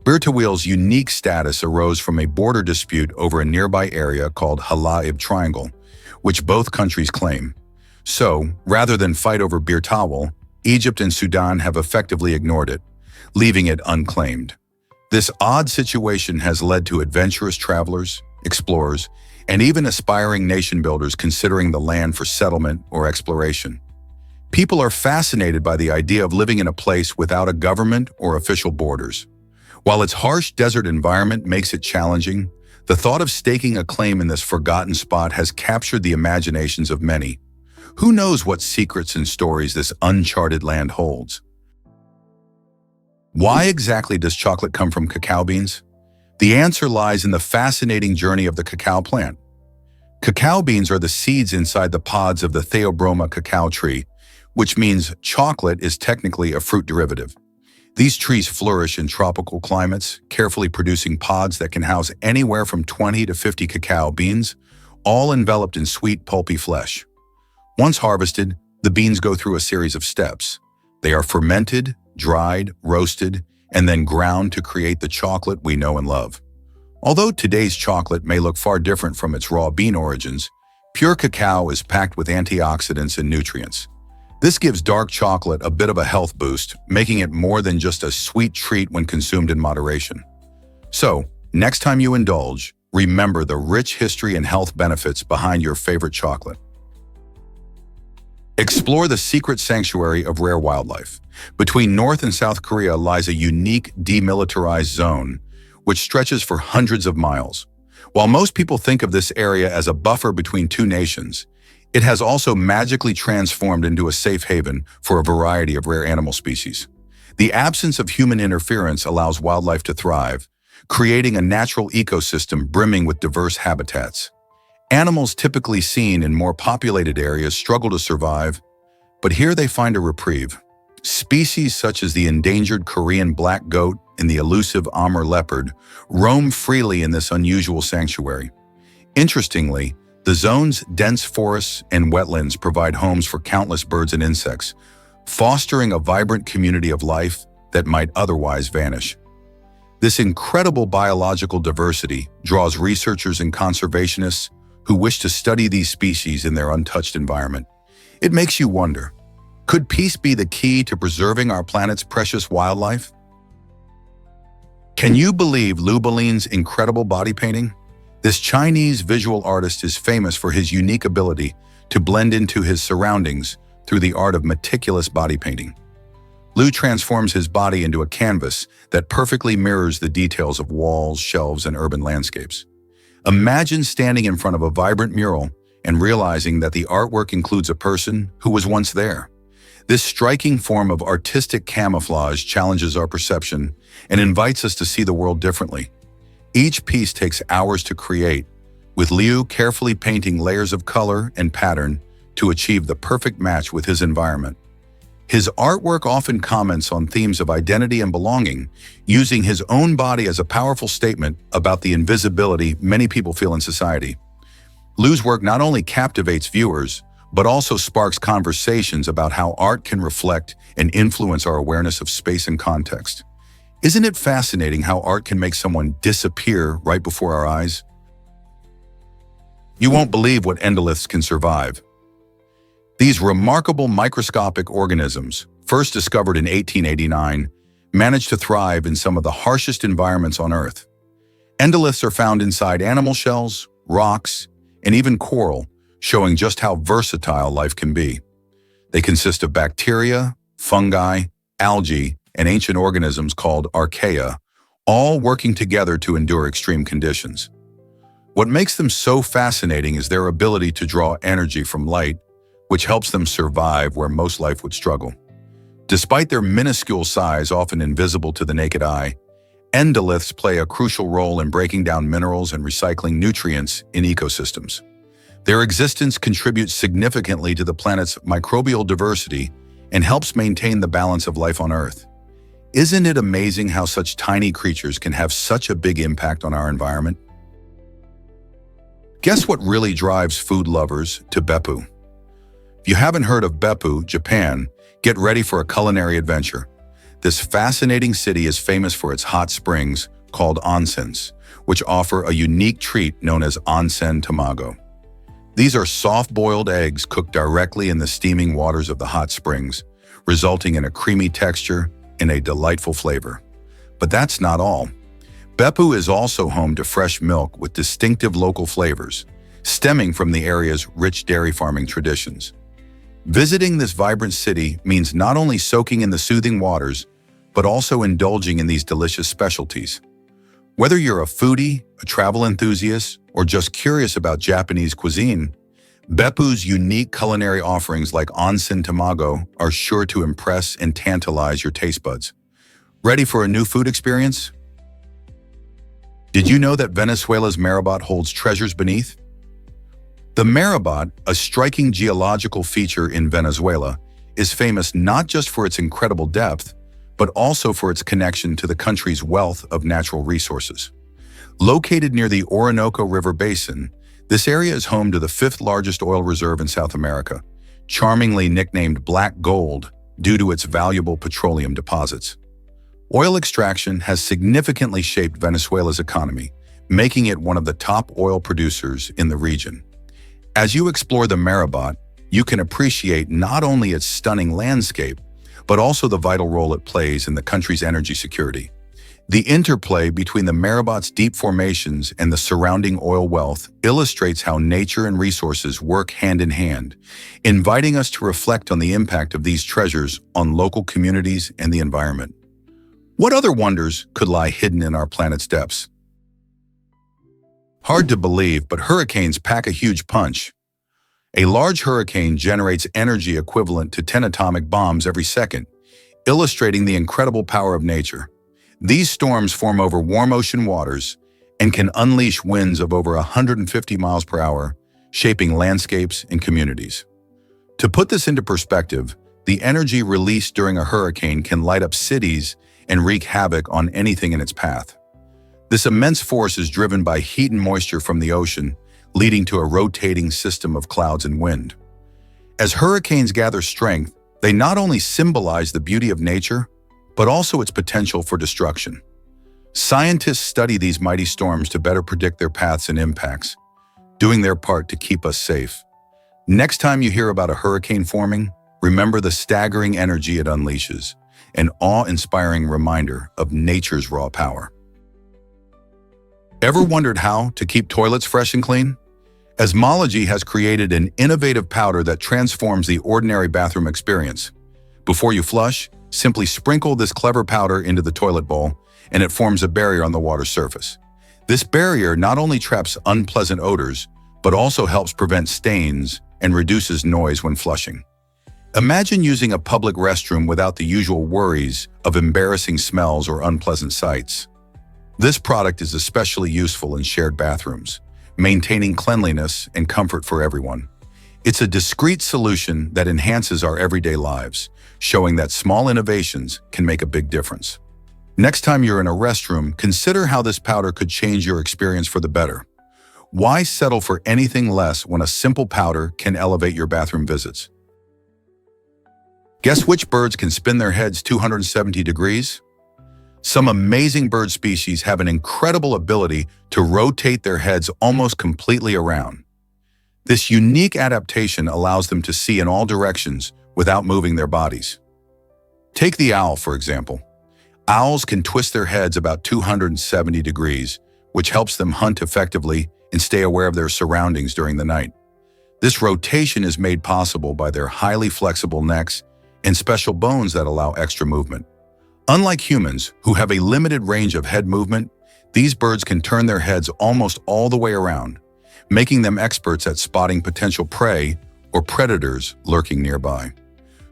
Bir Tawil's unique status arose from a border dispute over a nearby area called Halaib Triangle, which both countries claim. So, rather than fight over Bir Tawil, Egypt and Sudan have effectively ignored it, leaving it unclaimed. This odd situation has led to adventurous travelers, explorers, and even aspiring nation builders considering the land for settlement or exploration. People are fascinated by the idea of living in a place without a government or official borders. While its harsh desert environment makes it challenging, the thought of staking a claim in this forgotten spot has captured the imaginations of many. Who knows what secrets and stories this uncharted land holds? Why exactly does chocolate come from cacao beans? The answer lies in the fascinating journey of the cacao plant. Cacao beans are the seeds inside the pods of the Theobroma cacao tree, which means chocolate is technically a fruit derivative. These trees flourish in tropical climates, carefully producing pods that can house anywhere from 20 to 50 cacao beans, all enveloped in sweet, pulpy flesh. Once harvested, the beans go through a series of steps. They are fermented, dried, roasted, and then ground to create the chocolate we know and love. Although today's chocolate may look far different from its raw bean origins, pure cacao is packed with antioxidants and nutrients. This gives dark chocolate a bit of a health boost, making it more than just a sweet treat when consumed in moderation. So, next time you indulge, remember the rich history and health benefits behind your favorite chocolate. Explore the secret sanctuary of rare wildlife. Between North and South Korea lies a unique demilitarized zone, which stretches for hundreds of miles. While most people think of this area as a buffer between two nations, it has also magically transformed into a safe haven for a variety of rare animal species. The absence of human interference allows wildlife to thrive, creating a natural ecosystem brimming with diverse habitats. Animals typically seen in more populated areas struggle to survive, but here they find a reprieve. Species such as the endangered Korean black goat and the elusive Amur leopard roam freely in this unusual sanctuary. Interestingly, the zone's dense forests and wetlands provide homes for countless birds and insects, fostering a vibrant community of life that might otherwise vanish. This incredible biological diversity draws researchers and conservationists who wish to study these species in their untouched environment. It makes you wonder, could peace be the key to preserving our planet's precious wildlife? Can you believe Liu Bolin's incredible body painting? This Chinese visual artist is famous for his unique ability to blend into his surroundings through the art of meticulous body painting. Liu transforms his body into a canvas that perfectly mirrors the details of walls, shelves, and urban landscapes. Imagine standing in front of a vibrant mural and realizing that the artwork includes a person who was once there. This striking form of artistic camouflage challenges our perception and invites us to see the world differently. Each piece takes hours to create, with Liu carefully painting layers of color and pattern to achieve the perfect match with his environment. His artwork often comments on themes of identity and belonging, using his own body as a powerful statement about the invisibility many people feel in society. Liu's work not only captivates viewers, but also sparks conversations about how art can reflect and influence our awareness of space and context. Isn't it fascinating how art can make someone disappear right before our eyes? You won't believe what endoliths can survive. These remarkable microscopic organisms, first discovered in 1889, manage to thrive in some of the harshest environments on Earth. Endoliths are found inside animal shells, rocks, and even coral, showing just how versatile life can be. They consist of bacteria, fungi, algae, and ancient organisms called archaea, all working together to endure extreme conditions. What makes them so fascinating is their ability to draw energy from light, which helps them survive where most life would struggle. Despite their minuscule size, often invisible to the naked eye, endoliths play a crucial role in breaking down minerals and recycling nutrients in ecosystems. Their existence contributes significantly to the planet's microbial diversity and helps maintain the balance of life on Earth. Isn't it amazing how such tiny creatures can have such a big impact on our environment? Guess what really drives food lovers to Beppu? If you haven't heard of Beppu, Japan, get ready for a culinary adventure. This fascinating city is famous for its hot springs, called onsens, which offer a unique treat known as onsen tamago. These are soft-boiled eggs cooked directly in the steaming waters of the hot springs, resulting in a creamy texture and a delightful flavor. But that's not all. Beppu is also home to fresh milk with distinctive local flavors, stemming from the area's rich dairy farming traditions. Visiting this vibrant city means not only soaking in the soothing waters, but also indulging in these delicious specialties. Whether you're a foodie, a travel enthusiast, or just curious about Japanese cuisine, Beppu's unique culinary offerings like onsen tamago are sure to impress and tantalize your taste buds. Ready for a new food experience? Did you know that Venezuela's Marabat holds treasures beneath? The Marabat, a striking geological feature in Venezuela, is famous not just for its incredible depth, but also for its connection to the country's wealth of natural resources. Located near the Orinoco River Basin, this area is home to the fifth largest oil reserve in South America, charmingly nicknamed Black Gold due to its valuable petroleum deposits. Oil extraction has significantly shaped Venezuela's economy, making it one of the top oil producers in the region. As you explore the Marabat, you can appreciate not only its stunning landscape, but also the vital role it plays in the country's energy security. The interplay between the Merabat's deep formations and the surrounding oil wealth illustrates how nature and resources work hand in hand, inviting us to reflect on the impact of these treasures on local communities and the environment. What other wonders could lie hidden in our planet's depths? Hard to believe, but hurricanes pack a huge punch. A large hurricane generates energy equivalent to 10 atomic bombs every second, illustrating the incredible power of nature. These storms form over warm ocean waters and can unleash winds of over 150 miles per hour, shaping landscapes and communities. To put this into perspective, the energy released during a hurricane can light up cities and wreak havoc on anything in its path. This immense force is driven by heat and moisture from the ocean, leading to a rotating system of clouds and wind. As hurricanes gather strength, they not only symbolize the beauty of nature, but also its potential for destruction. Scientists study these mighty storms to better predict their paths and impacts, doing their part to keep us safe. Next time you hear about a hurricane forming, remember the staggering energy it unleashes, an awe-inspiring reminder of nature's raw power. Ever wondered how to keep toilets fresh and clean? Osmology has created an innovative powder that transforms the ordinary bathroom experience. Before you flush, simply sprinkle this clever powder into the toilet bowl, and it forms a barrier on the water surface. This barrier not only traps unpleasant odors, but also helps prevent stains and reduces noise when flushing. Imagine using a public restroom without the usual worries of embarrassing smells or unpleasant sights. This product is especially useful in shared bathrooms, maintaining cleanliness and comfort for everyone. It's a discreet solution that enhances our everyday lives, showing that small innovations can make a big difference. Next time you're in a restroom, consider how this powder could change your experience for the better. Why settle for anything less when a simple powder can elevate your bathroom visits? Guess which birds can spin their heads 270 degrees? Some amazing bird species have an incredible ability to rotate their heads almost completely around. This unique adaptation allows them to see in all directions without moving their bodies. Take the owl, for example. Owls can twist their heads about 270 degrees, which helps them hunt effectively and stay aware of their surroundings during the night. This rotation is made possible by their highly flexible necks and special bones that allow extra movement. Unlike humans, who have a limited range of head movement, these birds can turn their heads almost all the way around, making them experts at spotting potential prey or predators lurking nearby.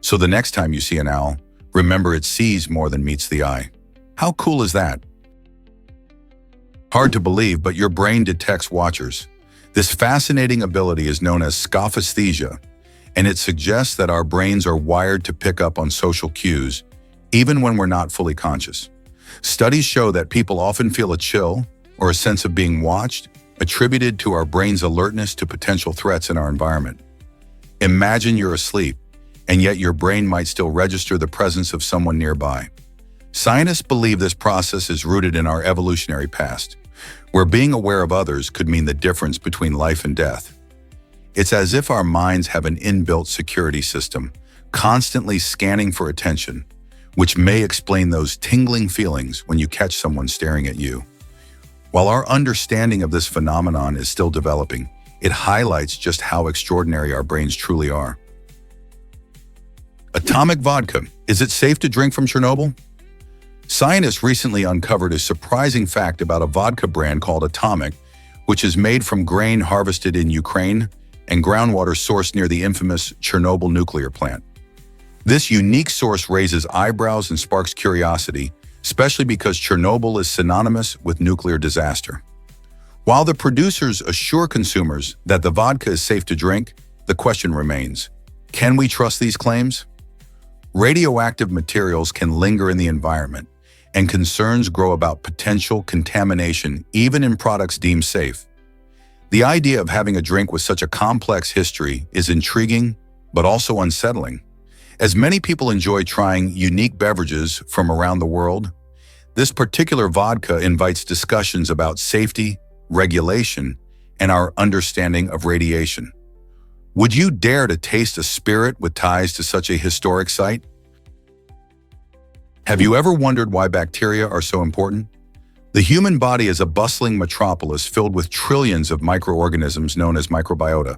So the next time you see an owl, remember it sees more than meets the eye. How cool is that? Hard to believe, but your brain detects watchers. This fascinating ability is known as scophesthesia, and it suggests that our brains are wired to pick up on social cues, even when we're not fully conscious. Studies show that people often feel a chill or a sense of being watched, attributed to our brain's alertness to potential threats in our environment. Imagine you're asleep, and yet your brain might still register the presence of someone nearby. Scientists believe this process is rooted in our evolutionary past, where being aware of others could mean the difference between life and death. It's as if our minds have an inbuilt security system, constantly scanning for attention, which may explain those tingling feelings when you catch someone staring at you. While our understanding of this phenomenon is still developing, it highlights just how extraordinary our brains truly are. Atomic vodka. Is it safe to drink from Chernobyl? Scientists recently uncovered a surprising fact about a vodka brand called Atomic, which is made from grain harvested in Ukraine and groundwater sourced near the infamous Chernobyl nuclear plant. This unique source raises eyebrows and sparks curiosity, especially because Chernobyl is synonymous with nuclear disaster. While the producers assure consumers that the vodka is safe to drink, the question remains, can we trust these claims? Radioactive materials can linger in the environment, and concerns grow about potential contamination even in products deemed safe. The idea of having a drink with such a complex history is intriguing, but also unsettling. As many people enjoy trying unique beverages from around the world, this particular vodka invites discussions about safety, regulation, and our understanding of radiation. Would you dare to taste a spirit with ties to such a historic site? Have you ever wondered why bacteria are so important? The human body is a bustling metropolis filled with trillions of microorganisms known as microbiota,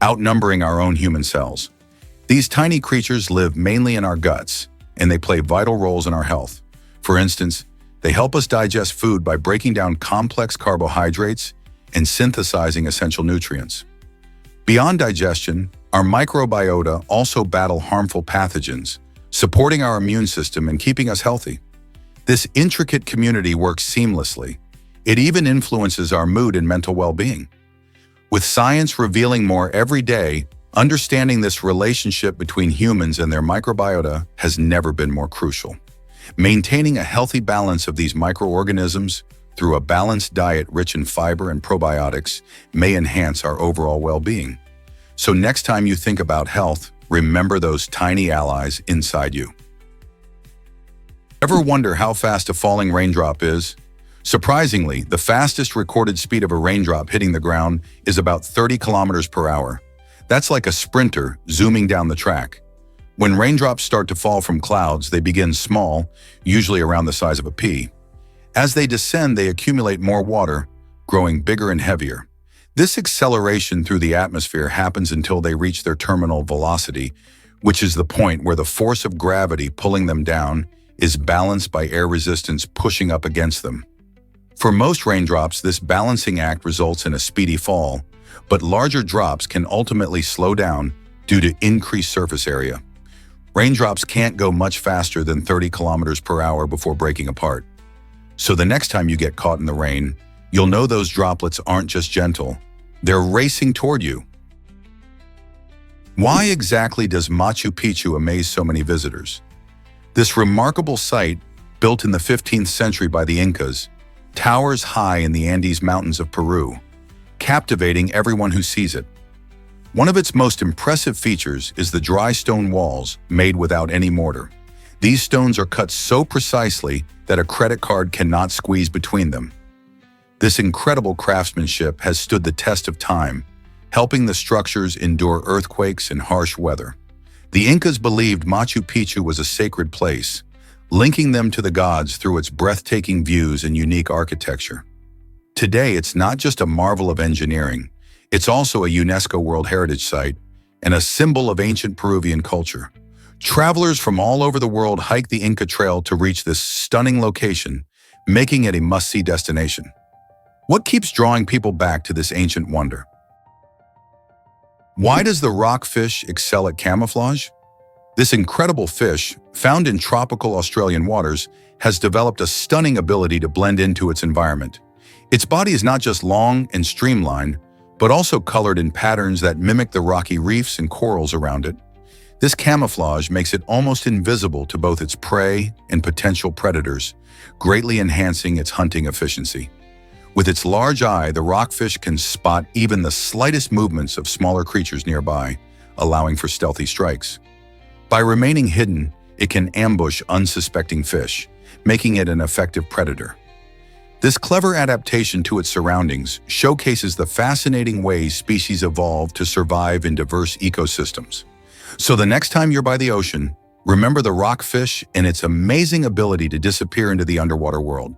outnumbering our own human cells. These tiny creatures live mainly in our guts, and they play vital roles in our health. For instance, they help us digest food by breaking down complex carbohydrates and synthesizing essential nutrients. Beyond digestion, our microbiota also battle harmful pathogens, supporting our immune system and keeping us healthy. This intricate community works seamlessly. It even influences our mood and mental well-being. With science revealing more every day, understanding this relationship between humans and their microbiota has never been more crucial. Maintaining a healthy balance of these microorganisms through a balanced diet rich in fiber and probiotics may enhance our overall well-being. So next time you think about health, remember those tiny allies inside you. Ever wonder how fast a falling raindrop is? Surprisingly, the fastest recorded speed of a raindrop hitting the ground is about 30 kilometers per hour. That's like a sprinter zooming down the track. When raindrops start to fall from clouds, they begin small, usually around the size of a pea. As they descend, they accumulate more water, growing bigger and heavier. This acceleration through the atmosphere happens until they reach their terminal velocity, which is the point where the force of gravity pulling them down is balanced by air resistance pushing up against them. For most raindrops, this balancing act results in a speedy fall, but larger drops can ultimately slow down due to increased surface area. Raindrops can't go much faster than 30 kilometers per hour before breaking apart. So the next time you get caught in the rain, you'll know those droplets aren't just gentle, they're racing toward you. Why exactly does Machu Picchu amaze so many visitors? This remarkable site, built in the 15th century by the Incas, towers high in the Andes Mountains of Peru, captivating everyone who sees it. One of its most impressive features is the dry stone walls made without any mortar. These stones are cut so precisely that a credit card cannot squeeze between them. This incredible craftsmanship has stood the test of time, helping the structures endure earthquakes and harsh weather. The Incas believed Machu Picchu was a sacred place, linking them to the gods through its breathtaking views and unique architecture. Today, it's not just a marvel of engineering, it's also a UNESCO World Heritage Site and a symbol of ancient Peruvian culture. Travelers from all over the world hike the Inca Trail to reach this stunning location, making it a must-see destination. What keeps drawing people back to this ancient wonder? Why does the rockfish excel at camouflage? This incredible fish, found in tropical Australian waters, has developed a stunning ability to blend into its environment. Its body is not just long and streamlined, but also colored in patterns that mimic the rocky reefs and corals around it. This camouflage makes it almost invisible to both its prey and potential predators, greatly enhancing its hunting efficiency. With its large eye, the rockfish can spot even the slightest movements of smaller creatures nearby, allowing for stealthy strikes. By remaining hidden, it can ambush unsuspecting fish, making it an effective predator. This clever adaptation to its surroundings showcases the fascinating ways species evolve to survive in diverse ecosystems. So the next time you're by the ocean, remember the rockfish and its amazing ability to disappear into the underwater world.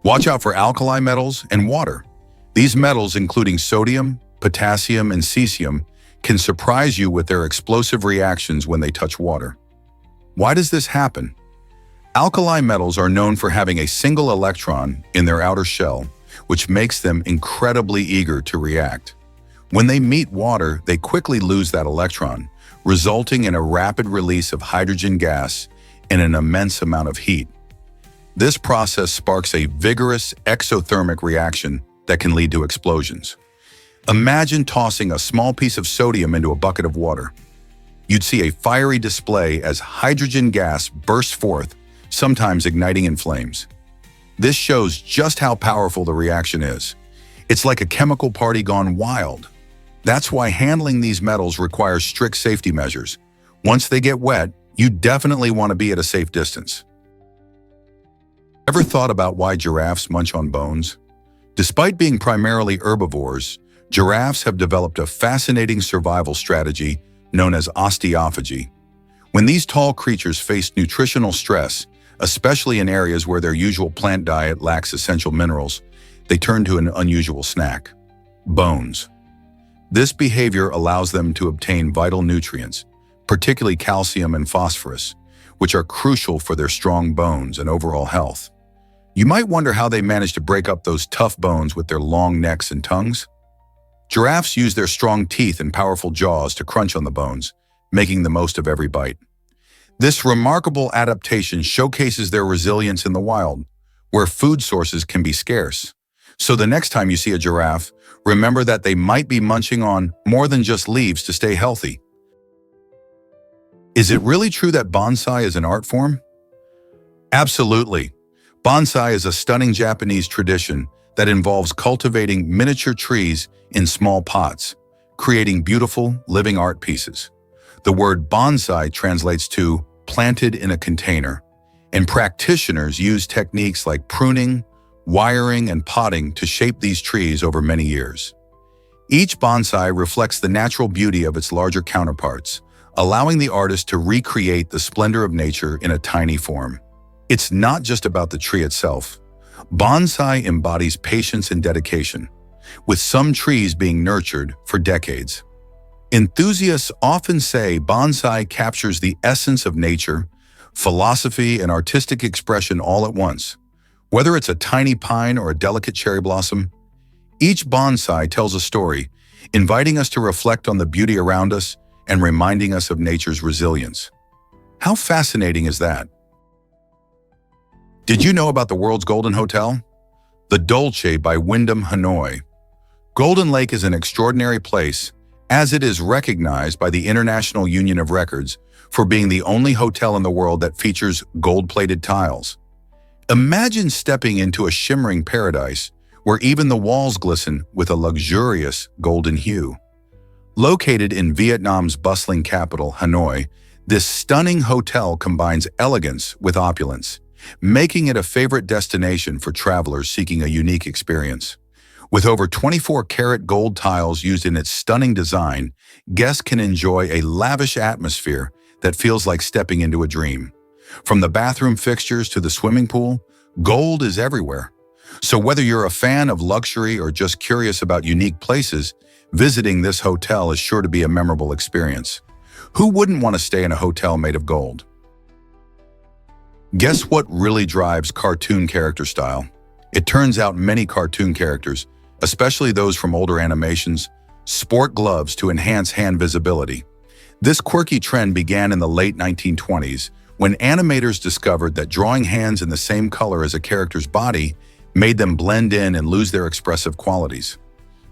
Watch out for alkali metals and water. These metals, including sodium, potassium, and cesium, can surprise you with their explosive reactions when they touch water. Why does this happen? Alkali metals are known for having a single electron in their outer shell, which makes them incredibly eager to react. When they meet water, they quickly lose that electron, resulting in a rapid release of hydrogen gas and an immense amount of heat. This process sparks a vigorous exothermic reaction that can lead to explosions. Imagine tossing a small piece of sodium into a bucket of water. You'd see a fiery display as hydrogen gas bursts forth, sometimes igniting in flames. This shows just how powerful the reaction is. It's like a chemical party gone wild. That's why handling these metals requires strict safety measures. Once they get wet, you definitely want to be at a safe distance. Ever thought about why giraffes munch on bones? Despite being primarily herbivores, giraffes have developed a fascinating survival strategy known as osteophagy. When these tall creatures face nutritional stress, especially in areas where their usual plant diet lacks essential minerals, they turn to an unusual snack: bones. This behavior allows them to obtain vital nutrients, particularly calcium and phosphorus, which are crucial for their strong bones and overall health. You might wonder how they manage to break up those tough bones with their long necks and tongues. Giraffes use their strong teeth and powerful jaws to crunch on the bones, making the most of every bite. This remarkable adaptation showcases their resilience in the wild, where food sources can be scarce. So the next time you see a giraffe, remember that they might be munching on more than just leaves to stay healthy. Is it really true that bonsai is an art form? Absolutely. Bonsai is a stunning Japanese tradition that involves cultivating miniature trees in small pots, creating beautiful, living art pieces. The word bonsai translates to planted in a container, and practitioners use techniques like pruning, wiring, and potting to shape these trees over many years. Each bonsai reflects the natural beauty of its larger counterparts, allowing the artist to recreate the splendor of nature in a tiny form. It's not just about the tree itself. Bonsai embodies patience and dedication, with some trees being nurtured for decades. Enthusiasts often say bonsai captures the essence of nature, philosophy, and artistic expression all at once. Whether it's a tiny pine or a delicate cherry blossom, each bonsai tells a story, inviting us to reflect on the beauty around us and reminding us of nature's resilience. How fascinating is that? Did you know about the world's golden hotel? The Dolce by Wyndham Hanoi. Golden Lake is an extraordinary place, as it is recognized by the International Union of Records for being the only hotel in the world that features gold-plated tiles. Imagine stepping into a shimmering paradise where even the walls glisten with a luxurious golden hue. Located in Vietnam's bustling capital, Hanoi, this stunning hotel combines elegance with opulence, making it a favorite destination for travelers seeking a unique experience. With over 24-karat gold tiles used in its stunning design, guests can enjoy a lavish atmosphere that feels like stepping into a dream. From the bathroom fixtures to the swimming pool, gold is everywhere. So whether you're a fan of luxury or just curious about unique places, visiting this hotel is sure to be a memorable experience. Who wouldn't want to stay in a hotel made of gold? Guess what really drives cartoon character style? It turns out many cartoon characters, especially those from older animations, sport gloves to enhance hand visibility. This quirky trend began in the late 1920s when animators discovered that drawing hands in the same color as a character's body made them blend in and lose their expressive qualities.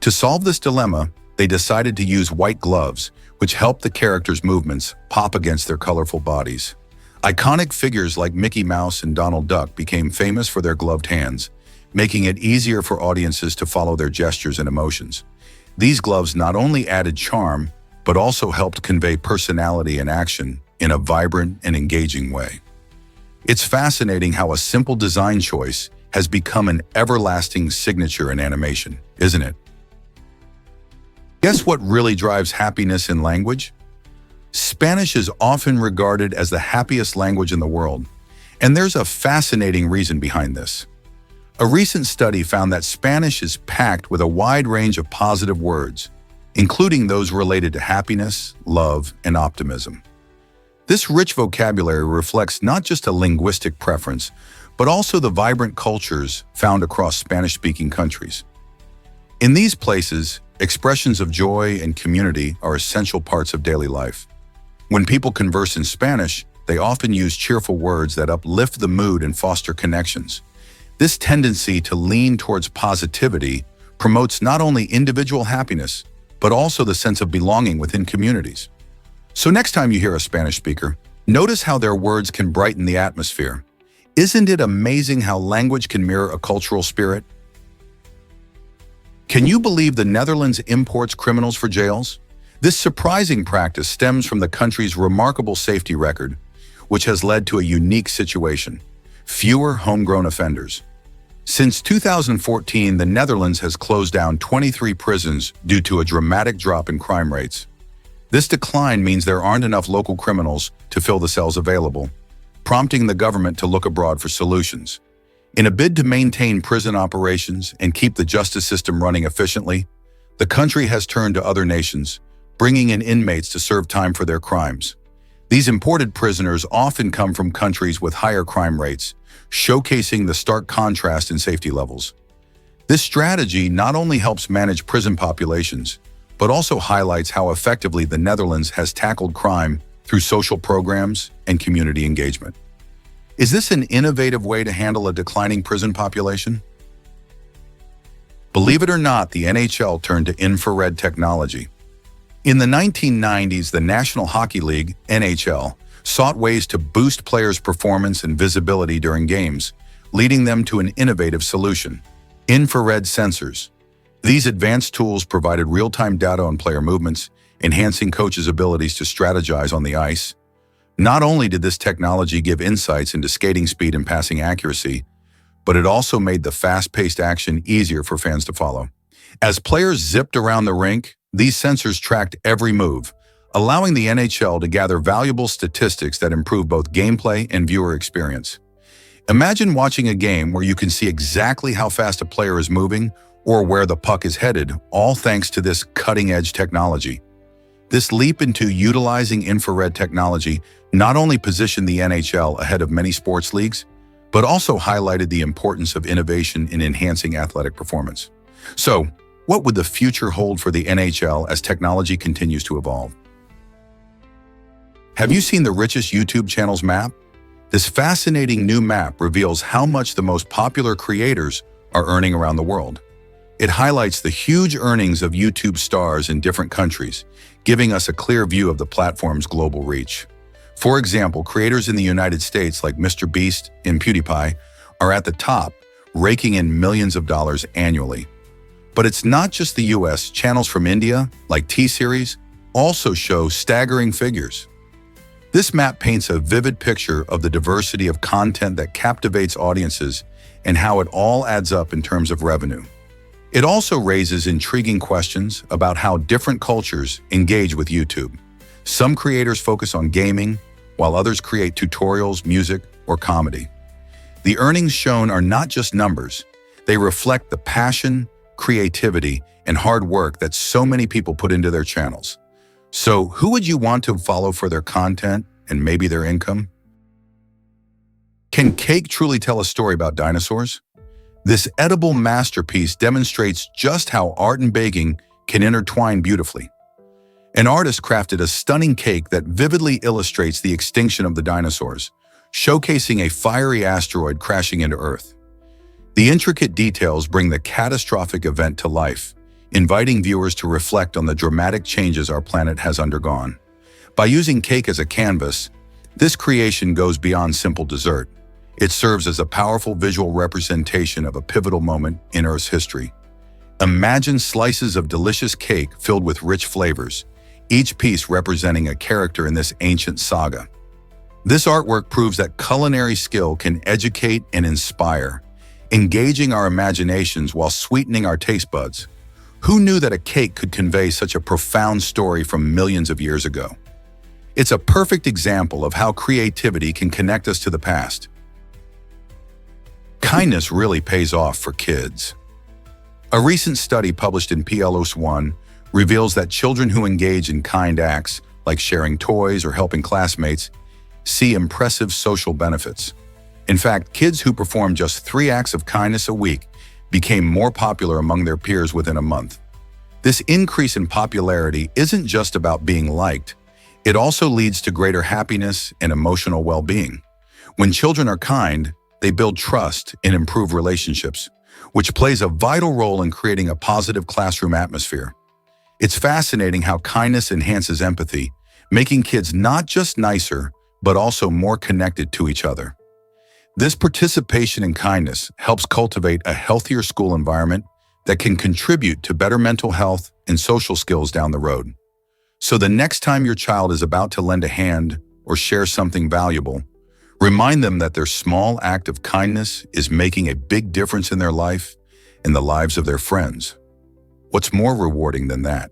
To solve this dilemma, they decided to use white gloves, which helped the characters' movements pop against their colorful bodies. Iconic figures like Mickey Mouse and Donald Duck became famous for their gloved hands, making it easier for audiences to follow their gestures and emotions. These gloves not only added charm, but also helped convey personality and action in a vibrant and engaging way. It's fascinating how a simple design choice has become an everlasting signature in animation, isn't it? Guess what really drives happiness in language? Spanish is often regarded as the happiest language in the world, and there's a fascinating reason behind this. A recent study found that Spanish is packed with a wide range of positive words, including those related to happiness, love, and optimism. This rich vocabulary reflects not just a linguistic preference, but also the vibrant cultures found across Spanish-speaking countries. In these places, expressions of joy and community are essential parts of daily life. When people converse in Spanish, they often use cheerful words that uplift the mood and foster connections. This tendency to lean towards positivity promotes not only individual happiness, but also the sense of belonging within communities. So next time you hear a Spanish speaker, notice how their words can brighten the atmosphere. Isn't it amazing how language can mirror a cultural spirit? Can you believe the Netherlands imports criminals for jails? This surprising practice stems from the country's remarkable safety record, which has led to a unique situation: fewer homegrown offenders. Since 2014, the Netherlands has closed down 23 prisons due to a dramatic drop in crime rates. This decline means there aren't enough local criminals to fill the cells available, prompting the government to look abroad for solutions. In a bid to maintain prison operations and keep the justice system running efficiently, the country has turned to other nations, bringing in inmates to serve time for their crimes. These imported prisoners often come from countries with higher crime rates, showcasing the stark contrast in safety levels. This strategy not only helps manage prison populations, but also highlights how effectively the Netherlands has tackled crime through social programs and community engagement. Is this an innovative way to handle a declining prison population? Believe it or not, the NHL turned to infrared technology. In the 1990s, the National Hockey League, NHL, sought ways to boost players' performance and visibility during games, leading them to an innovative solution: infrared sensors. These advanced tools provided real-time data on player movements, enhancing coaches' abilities to strategize on the ice. Not only did this technology give insights into skating speed and passing accuracy, but it also made the fast-paced action easier for fans to follow. As players zipped around the rink, these sensors tracked every move, allowing the NHL to gather valuable statistics that improve both gameplay and viewer experience. Imagine watching a game where you can see exactly how fast a player is moving or where the puck is headed, all thanks to this cutting-edge technology. This leap into utilizing infrared technology not only positioned the NHL ahead of many sports leagues, but also highlighted the importance of innovation in enhancing athletic performance. So, what would the future hold for the NHL as technology continues to evolve? Have you seen the Richest YouTube channel's map? This fascinating new map reveals how much the most popular creators are earning around the world. It highlights the huge earnings of YouTube stars in different countries, giving us a clear view of the platform's global reach. For example, creators in the United States like Mr. Beast and PewDiePie are at the top, raking in millions of dollars annually. But it's not just the US. Channels from India, like T-Series, also show staggering figures. This map paints a vivid picture of the diversity of content that captivates audiences and how it all adds up in terms of revenue. It also raises intriguing questions about how different cultures engage with YouTube. Some creators focus on gaming, while others create tutorials, music, or comedy. The earnings shown are not just numbers. They reflect the passion, creativity, and hard work that so many people put into their channels. So, who would you want to follow for their content and maybe their income? Can cake truly tell a story about dinosaurs? This edible masterpiece demonstrates just how art and baking can intertwine beautifully. An artist crafted a stunning cake that vividly illustrates the extinction of the dinosaurs, showcasing a fiery asteroid crashing into Earth. The intricate details bring the catastrophic event to life, inviting viewers to reflect on the dramatic changes our planet has undergone. By using cake as a canvas, this creation goes beyond simple dessert. It serves as a powerful visual representation of a pivotal moment in Earth's history. Imagine slices of delicious cake filled with rich flavors, each piece representing a character in this ancient saga. This artwork proves that culinary skill can educate and inspire, engaging our imaginations while sweetening our taste buds. Who knew that a cake could convey such a profound story from millions of years ago? It's a perfect example of how creativity can connect us to the past. Kindness really pays off for kids. A recent study published in PLOS One reveals that children who engage in kind acts, like sharing toys or helping classmates, see impressive social benefits. In fact, kids who perform just 3 acts of kindness a week became more popular among their peers within a month. This increase in popularity isn't just about being liked. It also leads to greater happiness and emotional well-being. When children are kind, they build trust and improve relationships, which plays a vital role in creating a positive classroom atmosphere. It's fascinating how kindness enhances empathy, making kids not just nicer, but also more connected to each other. This participation in kindness helps cultivate a healthier school environment that can contribute to better mental health and social skills down the road. So the next time your child is about to lend a hand or share something valuable, remind them that their small act of kindness is making a big difference in their life and the lives of their friends. What's more rewarding than that?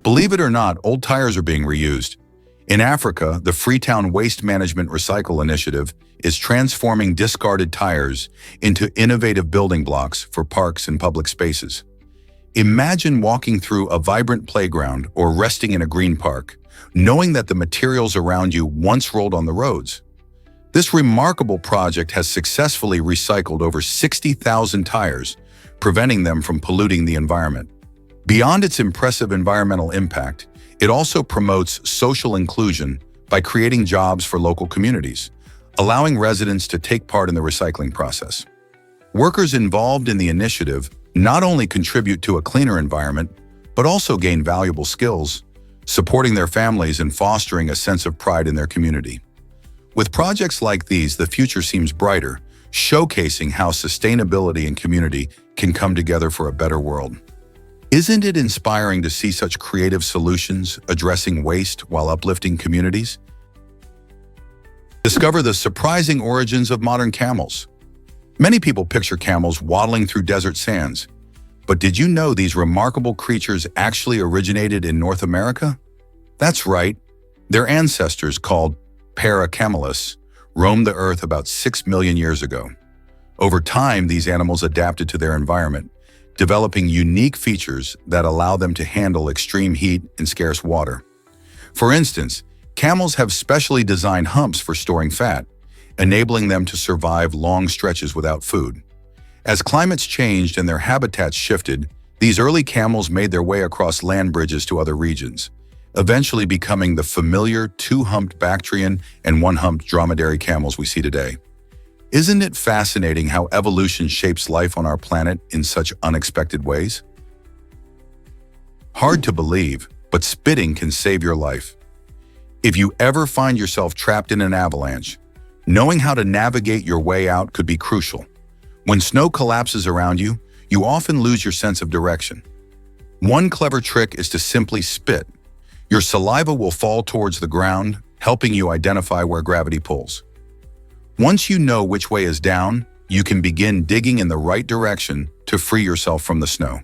Believe it or not, old tires are being reused. In Africa, the Freetown Waste Management Recycle Initiative is transforming discarded tires into innovative building blocks for parks and public spaces. Imagine walking through a vibrant playground or resting in a green park, knowing that the materials around you once rolled on the roads. This remarkable project has successfully recycled over 60,000 tires, preventing them from polluting the environment. Beyond its impressive environmental impact, it also promotes social inclusion by creating jobs for local communities, allowing residents to take part in the recycling process. Workers involved in the initiative not only contribute to a cleaner environment, but also gain valuable skills, supporting their families and fostering a sense of pride in their community. With projects like these, the future seems brighter, showcasing how sustainability and community can come together for a better world. Isn't it inspiring to see such creative solutions addressing waste while uplifting communities? Discover the surprising origins of modern camels. Many people picture camels waddling through desert sands, but did you know these remarkable creatures actually originated in North America? That's right. Their ancestors, called Paracamelists, roamed the earth about 6 million years ago. Over time, these animals adapted to their environment, developing unique features that allow them to handle extreme heat and scarce water. For instance, camels have specially designed humps for storing fat, enabling them to survive long stretches without food. As climates changed and their habitats shifted, these early camels made their way across land bridges to other regions, eventually becoming the familiar two-humped Bactrian and one-humped dromedary camels we see today. Isn't it fascinating how evolution shapes life on our planet in such unexpected ways? Hard to believe, but spitting can save your life. If you ever find yourself trapped in an avalanche, knowing how to navigate your way out could be crucial. When snow collapses around you, you often lose your sense of direction. One clever trick is to simply spit. Your saliva will fall towards the ground, helping you identify where gravity pulls. Once you know which way is down, you can begin digging in the right direction to free yourself from the snow.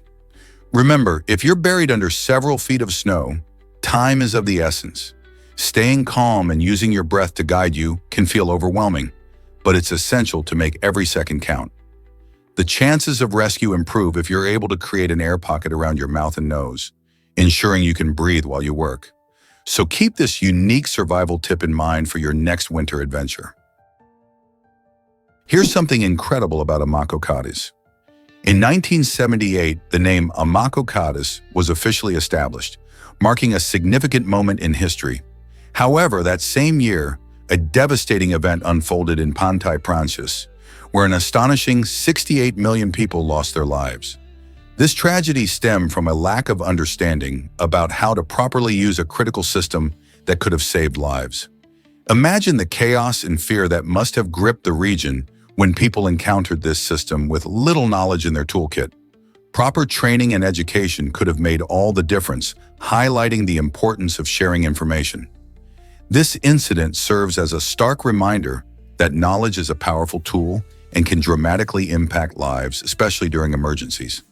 Remember, if you're buried under several feet of snow, time is of the essence. Staying calm and using your breath to guide you can feel overwhelming, but it's essential to make every second count. The chances of rescue improve if you're able to create an air pocket around your mouth and nose, ensuring you can breathe while you work. So keep this unique survival tip in mind for your next winter adventure. Here's something incredible about Amacocatis. In 1978, the name Amacocatis was officially established, marking a significant moment in history. However, that same year, a devastating event unfolded in Pantai Prancis, where an astonishing 68 million people lost their lives. This tragedy stemmed from a lack of understanding about how to properly use a critical system that could have saved lives. Imagine the chaos and fear that must have gripped the region when people encountered this system with little knowledge in their toolkit. Proper training and education could have made all the difference, highlighting the importance of sharing information. This incident serves as a stark reminder that knowledge is a powerful tool and can dramatically impact lives, especially during emergencies.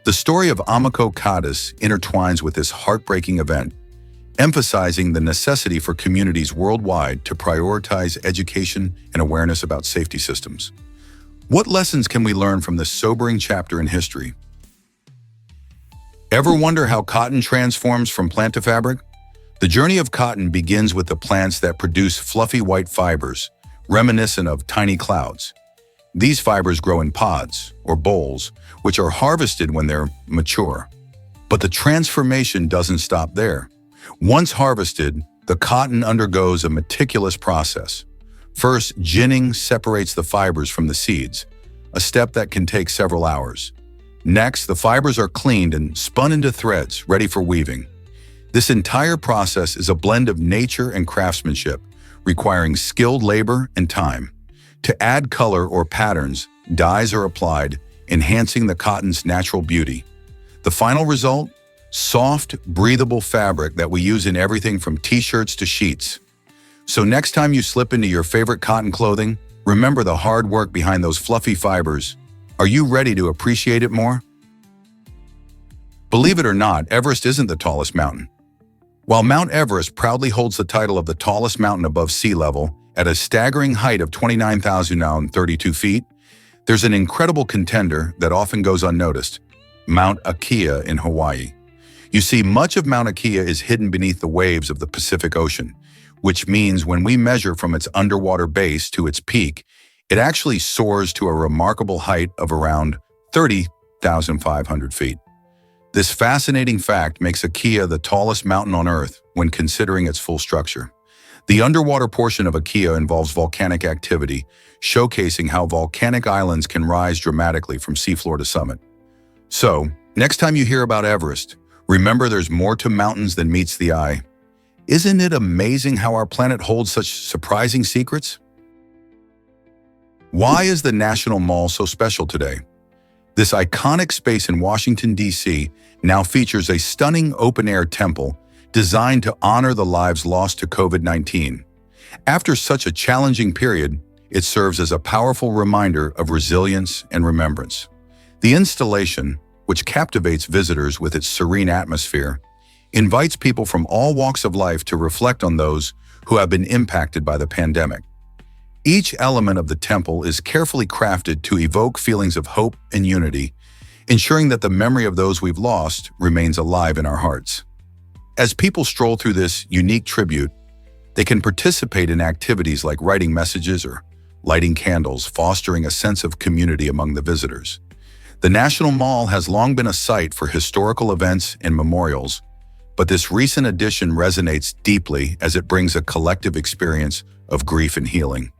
The story of Amacocatis intertwines with this heartbreaking event, emphasizing the necessity for communities worldwide to prioritize education and awareness about safety systems. What lessons can we learn from this sobering chapter in history? Ever wonder how cotton transforms from plant to fabric? The journey of cotton begins with the plants that produce fluffy white fibers, reminiscent of tiny clouds. These fibers grow in pods, or bolls, which are harvested when they're mature. But the transformation doesn't stop there. Once harvested, the cotton undergoes a meticulous process. First, ginning separates the fibers from the seeds, a step that can take several hours. Next, the fibers are cleaned and spun into threads, ready for weaving. This entire process is a blend of nature and craftsmanship, requiring skilled labor and time. To add color or patterns, dyes are applied, enhancing the cotton's natural beauty. The final result? Soft, breathable fabric that we use in everything from t-shirts to sheets. So next time you slip into your favorite cotton clothing, remember the hard work behind those fluffy fibers. Are you ready to appreciate it more? Believe it or not, Everest isn't the tallest mountain. While Mount Everest proudly holds the title of the tallest mountain above sea level at a staggering height of 29,032 feet, there's an incredible contender that often goes unnoticed: Mauna Kea in Hawaii. You see, much of Mauna Kea is hidden beneath the waves of the Pacific Ocean, which means when we measure from its underwater base to its peak, it actually soars to a remarkable height of around 30,500 feet. This fascinating fact makes Kea the tallest mountain on Earth when considering its full structure. The underwater portion of Kea involves volcanic activity, showcasing how volcanic islands can rise dramatically from seafloor to summit. So, next time you hear about Everest, remember there's more to mountains than meets the eye. Isn't it amazing how our planet holds such surprising secrets? Why is the National Mall so special today? This iconic space in Washington, D.C. now features a stunning open-air temple designed to honor the lives lost to COVID-19. After such a challenging period, it serves as a powerful reminder of resilience and remembrance. The installation, which captivates visitors with its serene atmosphere, invites people from all walks of life to reflect on those who have been impacted by the pandemic. Each element of the temple is carefully crafted to evoke feelings of hope and unity, ensuring that the memory of those we've lost remains alive in our hearts. As people stroll through this unique tribute, they can participate in activities like writing messages or lighting candles, fostering a sense of community among the visitors. The National Mall has long been a site for historical events and memorials, but this recent addition resonates deeply as it brings a collective experience of grief and healing.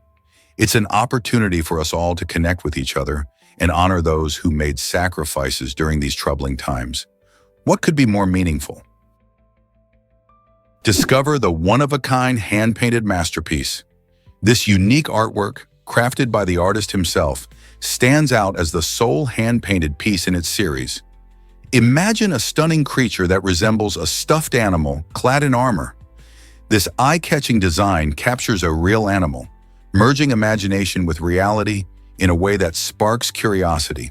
It's an opportunity for us all to connect with each other and honor those who made sacrifices during these troubling times. What could be more meaningful? Discover the one-of-a-kind hand-painted masterpiece. This unique artwork, crafted by the artist himself, stands out as the sole hand-painted piece in its series. Imagine a stunning creature that resembles a stuffed animal clad in armor. This eye-catching design captures a real animal, merging imagination with reality in a way that sparks curiosity.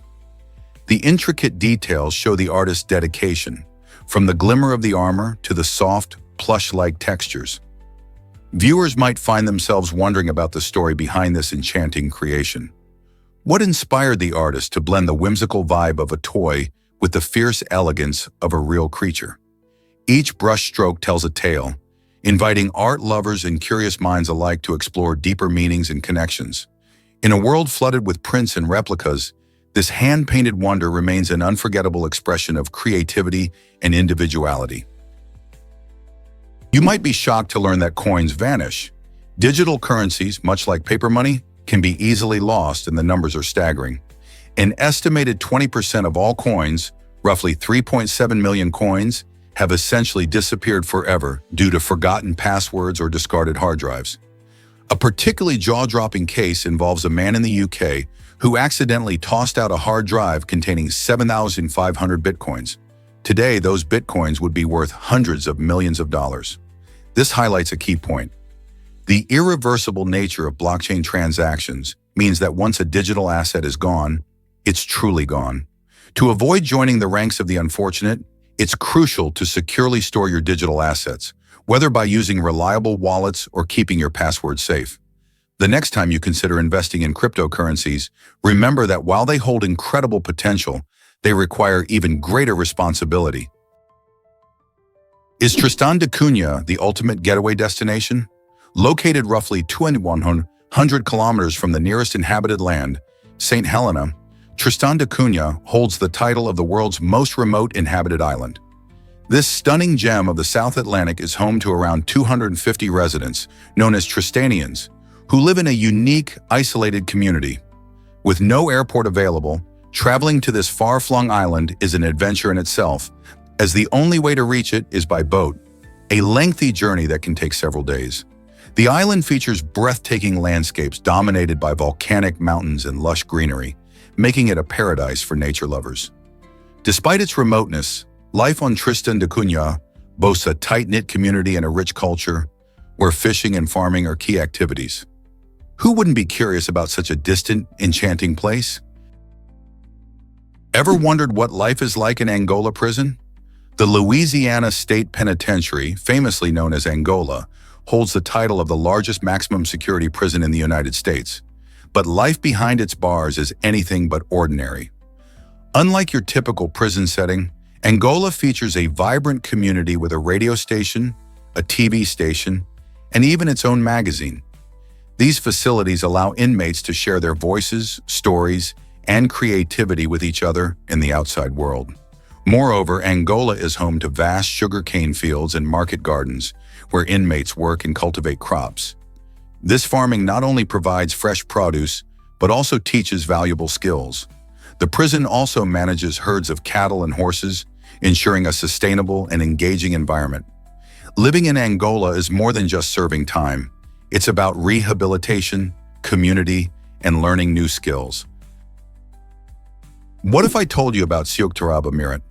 The intricate details show the artist's dedication, from the glimmer of the armor to the soft, plush-like textures. Viewers might find themselves wondering about the story behind this enchanting creation. What inspired the artist to blend the whimsical vibe of a toy with the fierce elegance of a real creature? Each brushstroke tells a tale, inviting art lovers and curious minds alike to explore deeper meanings and connections. In a world flooded with prints and replicas, this hand-painted wonder remains an unforgettable expression of creativity and individuality. You might be shocked to learn that coins vanish. Digital currencies, much like paper money, can be easily lost, and the numbers are staggering. An estimated 20% of all coins, roughly 3.7 million coins, have essentially disappeared forever due to forgotten passwords or discarded hard drives. A particularly jaw-dropping case involves a man in the UK who accidentally tossed out a hard drive containing 7,500 bitcoins. Today, those bitcoins would be worth hundreds of millions of dollars. This highlights a key point. The irreversible nature of blockchain transactions means that once a digital asset is gone, it's truly gone. To avoid joining the ranks of the unfortunate, it's crucial to securely store your digital assets, whether by using reliable wallets or keeping your passwords safe. The next time you consider investing in cryptocurrencies, remember that while they hold incredible potential, they require even greater responsibility. Is Tristan da Cunha the ultimate getaway destination? Located roughly 2,100 kilometers from the nearest inhabited land, St. Helena, Tristan da Cunha holds the title of the world's most remote inhabited island. This stunning gem of the South Atlantic is home to around 250 residents, known as Tristanians, who live in a unique, isolated community. With no airport available, traveling to this far-flung island is an adventure in itself, as the only way to reach it is by boat, a lengthy journey that can take several days. The island features breathtaking landscapes dominated by volcanic mountains and lush greenery, making it a paradise for nature lovers. Despite its remoteness, life on Tristan da Cunha boasts a tight-knit community and a rich culture, where fishing and farming are key activities. Who wouldn't be curious about such a distant, enchanting place? Ever wondered what life is like in Angola prison? The Louisiana State Penitentiary, famously known as Angola, holds the title of the largest maximum security prison in the United States. But life behind its bars is anything but ordinary. Unlike your typical prison setting, Angola features a vibrant community with a radio station, a TV station, and even its own magazine. These facilities allow inmates to share their voices, stories, and creativity with each other in the outside world. Moreover, Angola is home to vast sugarcane fields and market gardens where inmates work and cultivate crops. This farming not only provides fresh produce, but also teaches valuable skills. The prison also manages herds of cattle and horses, ensuring a sustainable and engaging environment. Living in Angola is more than just serving time. It's about rehabilitation, community, and learning new skills. What if I told you about Sioctaraba Mirren?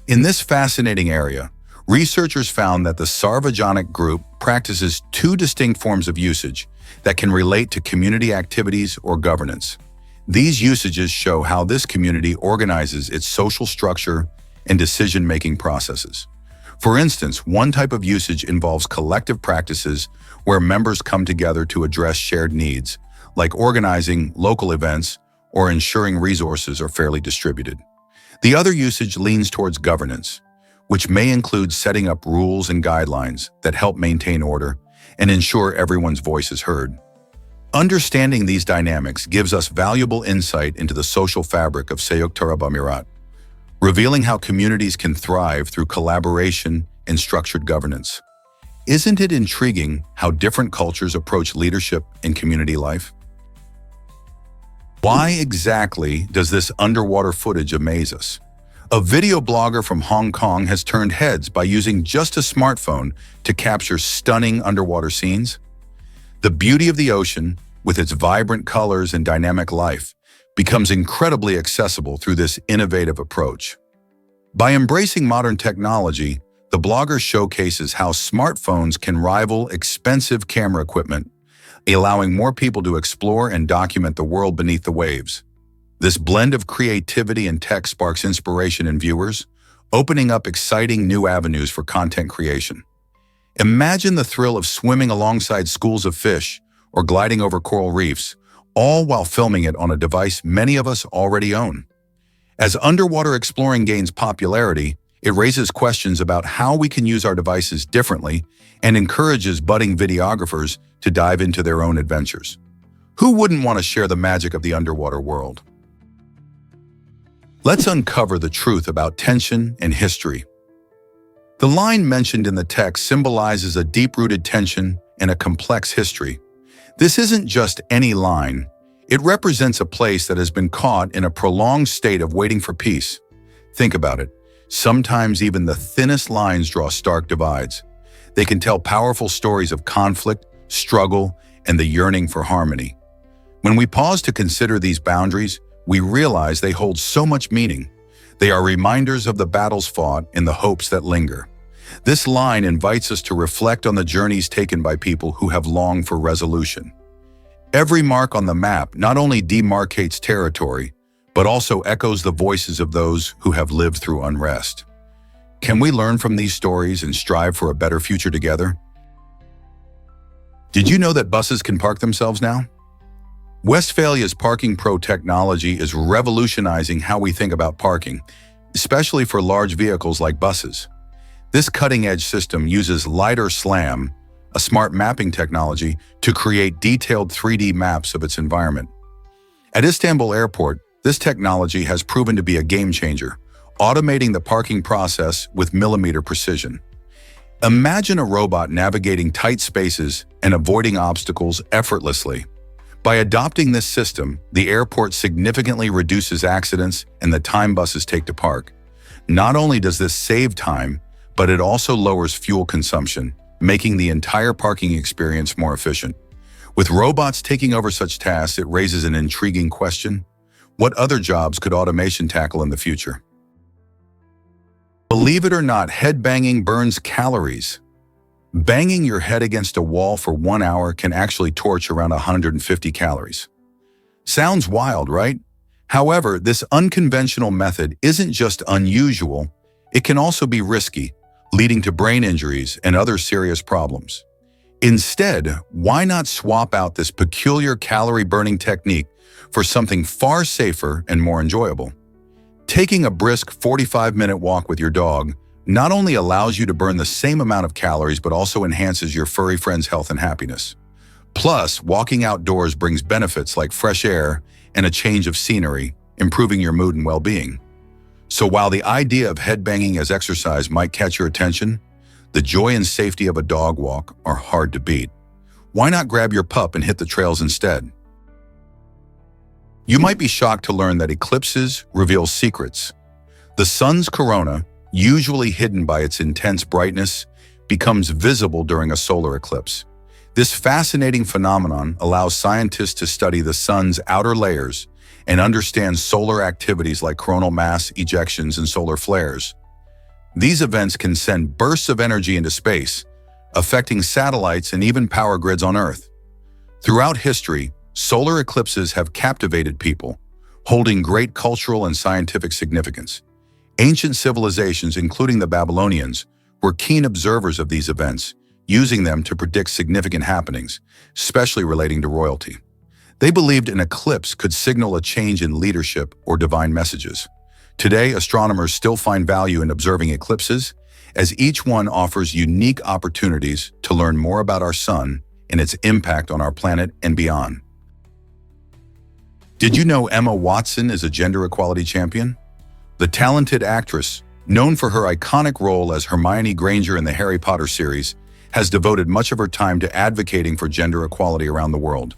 In this fascinating area, researchers found that the Sarvajanic group practices two distinct forms of usage that can relate to community activities or governance. These usages show how this community organizes its social structure and decision-making processes. For instance, one type of usage involves collective practices where members come together to address shared needs, like organizing local events or ensuring resources are fairly distributed. The other usage leans towards governance, which may include setting up rules and guidelines that help maintain order and ensure everyone's voice is heard. Understanding these dynamics gives us valuable insight into the social fabric of Sioctaraba Mirren, revealing how communities can thrive through collaboration and structured governance. Isn't it intriguing how different cultures approach leadership in community life? Why exactly does this underwater footage amaze us? A video blogger from Hong Kong has turned heads by using just a smartphone to capture stunning underwater scenes. The beauty of the ocean, with its vibrant colors and dynamic life, becomes incredibly accessible through this innovative approach. By embracing modern technology, the blogger showcases how smartphones can rival expensive camera equipment, allowing more people to explore and document the world beneath the waves. This blend of creativity and tech sparks inspiration in viewers, opening up exciting new avenues for content creation. Imagine the thrill of swimming alongside schools of fish or gliding over coral reefs, all while filming it on a device many of us already own. As underwater exploring gains popularity, it raises questions about how we can use our devices differently and encourages budding videographers to dive into their own adventures. Who wouldn't want to share the magic of the underwater world? Let's uncover the truth about tension and history. The line mentioned in the text symbolizes a deep-rooted tension and a complex history. This isn't just any line. It represents a place that has been caught in a prolonged state of waiting for peace. Think about it. Sometimes even the thinnest lines draw stark divides. They can tell powerful stories of conflict, struggle, and the yearning for harmony. When we pause to consider these boundaries, we realize they hold so much meaning. They are reminders of the battles fought and the hopes that linger. This line invites us to reflect on the journeys taken by people who have longed for resolution. Every mark on the map not only demarcates territory, but also echoes the voices of those who have lived through unrest. Can we learn from these stories and strive for a better future together? Did you know that buses can park themselves now? Westphalia's Parking Pro technology is revolutionizing how we think about parking, especially for large vehicles like buses. This cutting-edge system uses LiDAR SLAM, a smart mapping technology, to create detailed 3D maps of its environment. At Istanbul Airport, this technology has proven to be a game-changer, automating the parking process with millimeter precision. Imagine a robot navigating tight spaces and avoiding obstacles effortlessly. By adopting this system, the airport significantly reduces accidents and the time buses take to park. Not only does this save time, but it also lowers fuel consumption, making the entire parking experience more efficient. With robots taking over such tasks, it raises an intriguing question. What other jobs could automation tackle in the future? Believe it or not, headbanging burns calories. Banging your head against a wall for 1 hour can actually torch around 150 calories. Sounds wild, right? However, this unconventional method isn't just unusual, It can also be risky, leading to brain injuries and other serious problems. Instead, why not swap out this peculiar calorie-burning technique for something far safer and more enjoyable? Taking a brisk 45-minute walk with your dog not only allows you to burn the same amount of calories but also enhances your furry friend's health and happiness. Plus, walking outdoors brings benefits like fresh air and a change of scenery, improving your mood and well-being. So while the idea of headbanging as exercise might catch your attention, the joy and safety of a dog walk are hard to beat. Why not grab your pup and hit the trails instead? You might be shocked to learn that eclipses reveal secrets. The sun's corona, usually hidden by its intense brightness, becomes visible during a solar eclipse. This fascinating phenomenon allows scientists to study the sun's outer layers and understand solar activities like coronal mass ejections and solar flares. These events can send bursts of energy into space, affecting satellites and even power grids on Earth. Throughout history, solar eclipses have captivated people, holding great cultural and scientific significance. Ancient civilizations, including the Babylonians, were keen observers of these events, using them to predict significant happenings, especially relating to royalty. They believed an eclipse could signal a change in leadership or divine messages. Today, astronomers still find value in observing eclipses, as each one offers unique opportunities to learn more about our sun and its impact on our planet and beyond. Did you know Emma Watson is a gender equality champion? The talented actress, known for her iconic role as Hermione Granger in the Harry Potter series, has devoted much of her time to advocating for gender equality around the world.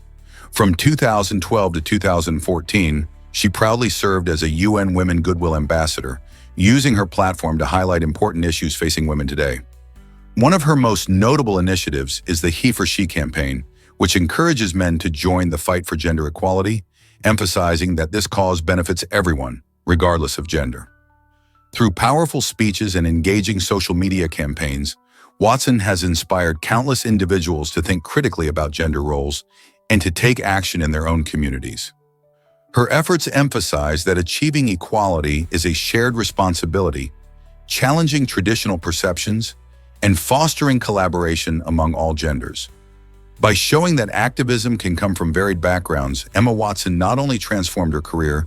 From 2012 to 2014, she proudly served as a UN Women Goodwill Ambassador, using her platform to highlight important issues facing women today. One of her most notable initiatives is the He for She campaign, which encourages men to join the fight for gender equality, emphasizing that this cause benefits everyone, regardless of gender. Through powerful speeches and engaging social media campaigns, Watson has inspired countless individuals to think critically about gender roles and to take action in their own communities. Her efforts emphasize that achieving equality is a shared responsibility, challenging traditional perceptions, and fostering collaboration among all genders. By showing that activism can come from varied backgrounds, Emma Watson not only transformed her career,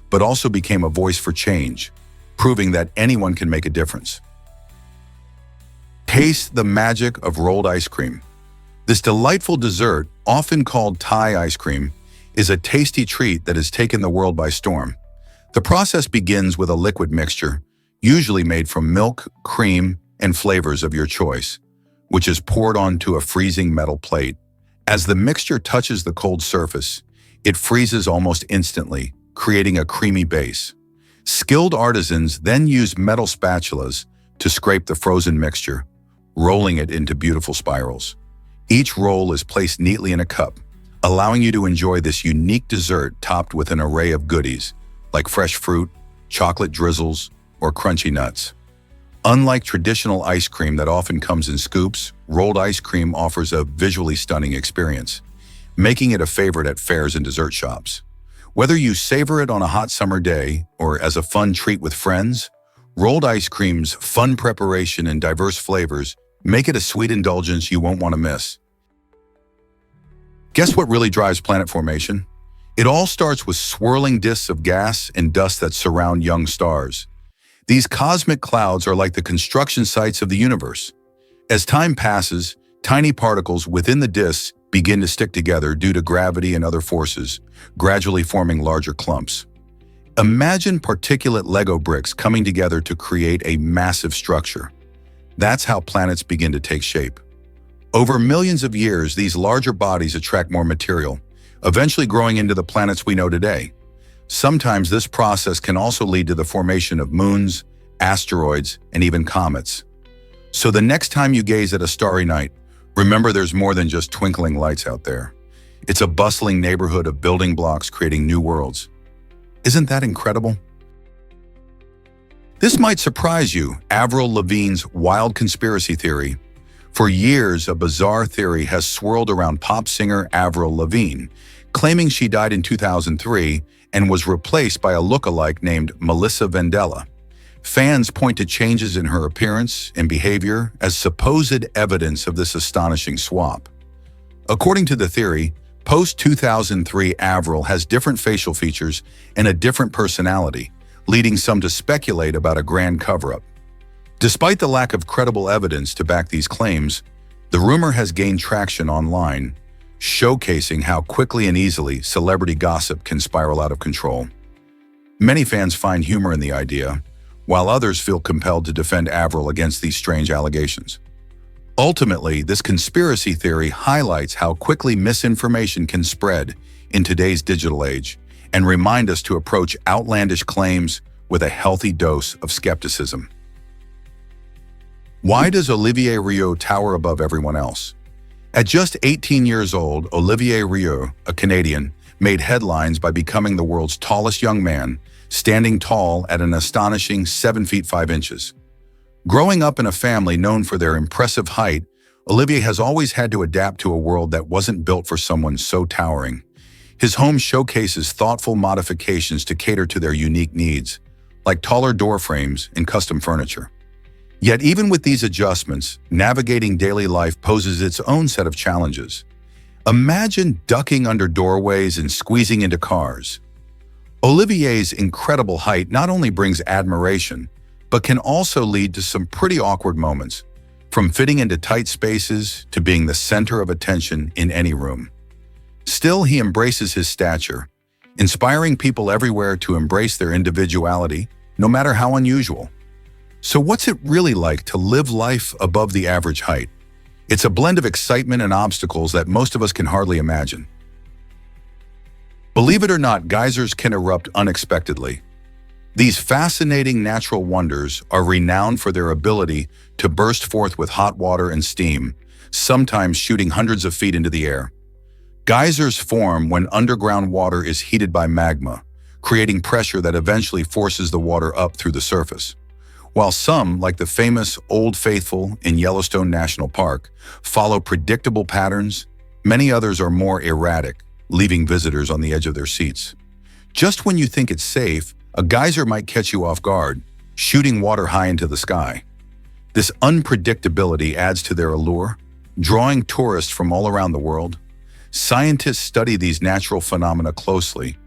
but also became a voice for change, proving that anyone can make a difference. Taste the magic of rolled ice cream. This delightful dessert, often called Thai ice cream, is a tasty treat that has taken the world by storm. The process begins with a liquid mixture, usually made from milk, cream, and flavors of your choice, which is poured onto a freezing metal plate. As the mixture touches the cold surface, it freezes almost instantly, creating a creamy base. Skilled artisans then use metal spatulas to scrape the frozen mixture, rolling it into beautiful spirals. Each roll is placed neatly in a cup, allowing you to enjoy this unique dessert topped with an array of goodies, like fresh fruit, chocolate drizzles, or crunchy nuts. Unlike traditional ice cream that often comes in scoops, rolled ice cream offers a visually stunning experience, making it a favorite at fairs and dessert shops. Whether you savor it on a hot summer day or as a fun treat with friends, rolled ice cream's fun preparation and diverse flavors make it a sweet indulgence you won't want to miss. Guess what really drives planet formation? It all starts with swirling disks of gas and dust that surround young stars. These cosmic clouds are like the construction sites of the universe. As time passes, tiny particles within the disks begin to stick together due to gravity and other forces, gradually forming larger clumps. Imagine particulate Lego bricks coming together to create a massive structure. That's how planets begin to take shape. Over millions of years, these larger bodies attract more material, eventually growing into the planets we know today. Sometimes this process can also lead to the formation of moons, asteroids, and even comets. So the next time you gaze at a starry night, remember there's more than just twinkling lights out there. It's a bustling neighborhood of building blocks creating new worlds. Isn't that incredible? This might surprise you, Avril Lavigne's wild conspiracy theory. For years, a bizarre theory has swirled around pop singer Avril Lavine, claiming she died in 2003 and was replaced by a look-alike named Melissa Vandella. Fans point to changes in her appearance and behavior as supposed evidence of this astonishing swap. According to the theory, post-2003 Avril has different facial features and a different personality, leading some to speculate about a grand cover-up. Despite the lack of credible evidence to back these claims, the rumor has gained traction online, showcasing how quickly and easily celebrity gossip can spiral out of control. Many fans find humor in the idea, while others feel compelled to defend Avril against these strange allegations. Ultimately, this conspiracy theory highlights how quickly misinformation can spread in today's digital age and remind us to approach outlandish claims with a healthy dose of skepticism. Why does Olivier Rio tower above everyone else? At just 18 years old, Olivier Rio, a Canadian, made headlines by becoming the world's tallest young man, standing tall at an astonishing 7 feet 5 inches. Growing up in a family known for their impressive height, Olivier has always had to adapt to a world that wasn't built for someone so towering. His home showcases thoughtful modifications to cater to their unique needs, like taller door frames and custom furniture. Yet even with these adjustments, navigating daily life poses its own set of challenges. Imagine ducking under doorways and squeezing into cars. Olivier's incredible height not only brings admiration, but can also lead to some pretty awkward moments, from fitting into tight spaces to being the center of attention in any room. Still, he embraces his stature, inspiring people everywhere to embrace their individuality, no matter how unusual. So what's it really like to live life above the average height? It's a blend of excitement and obstacles that most of us can hardly imagine. Believe it or not, geysers can erupt unexpectedly. These fascinating natural wonders are renowned for their ability to burst forth with hot water and steam, sometimes shooting hundreds of feet into the air. Geysers form when underground water is heated by magma, creating pressure that eventually forces the water up through the surface. While some, like the famous Old Faithful in Yellowstone National Park, follow predictable patterns, many others are more erratic, leaving visitors on the edge of their seats. Just when you think it's safe, a geyser might catch you off guard, shooting water high into the sky. This unpredictability adds to their allure, drawing tourists from all around the world. Scientists study these natural phenomena closely,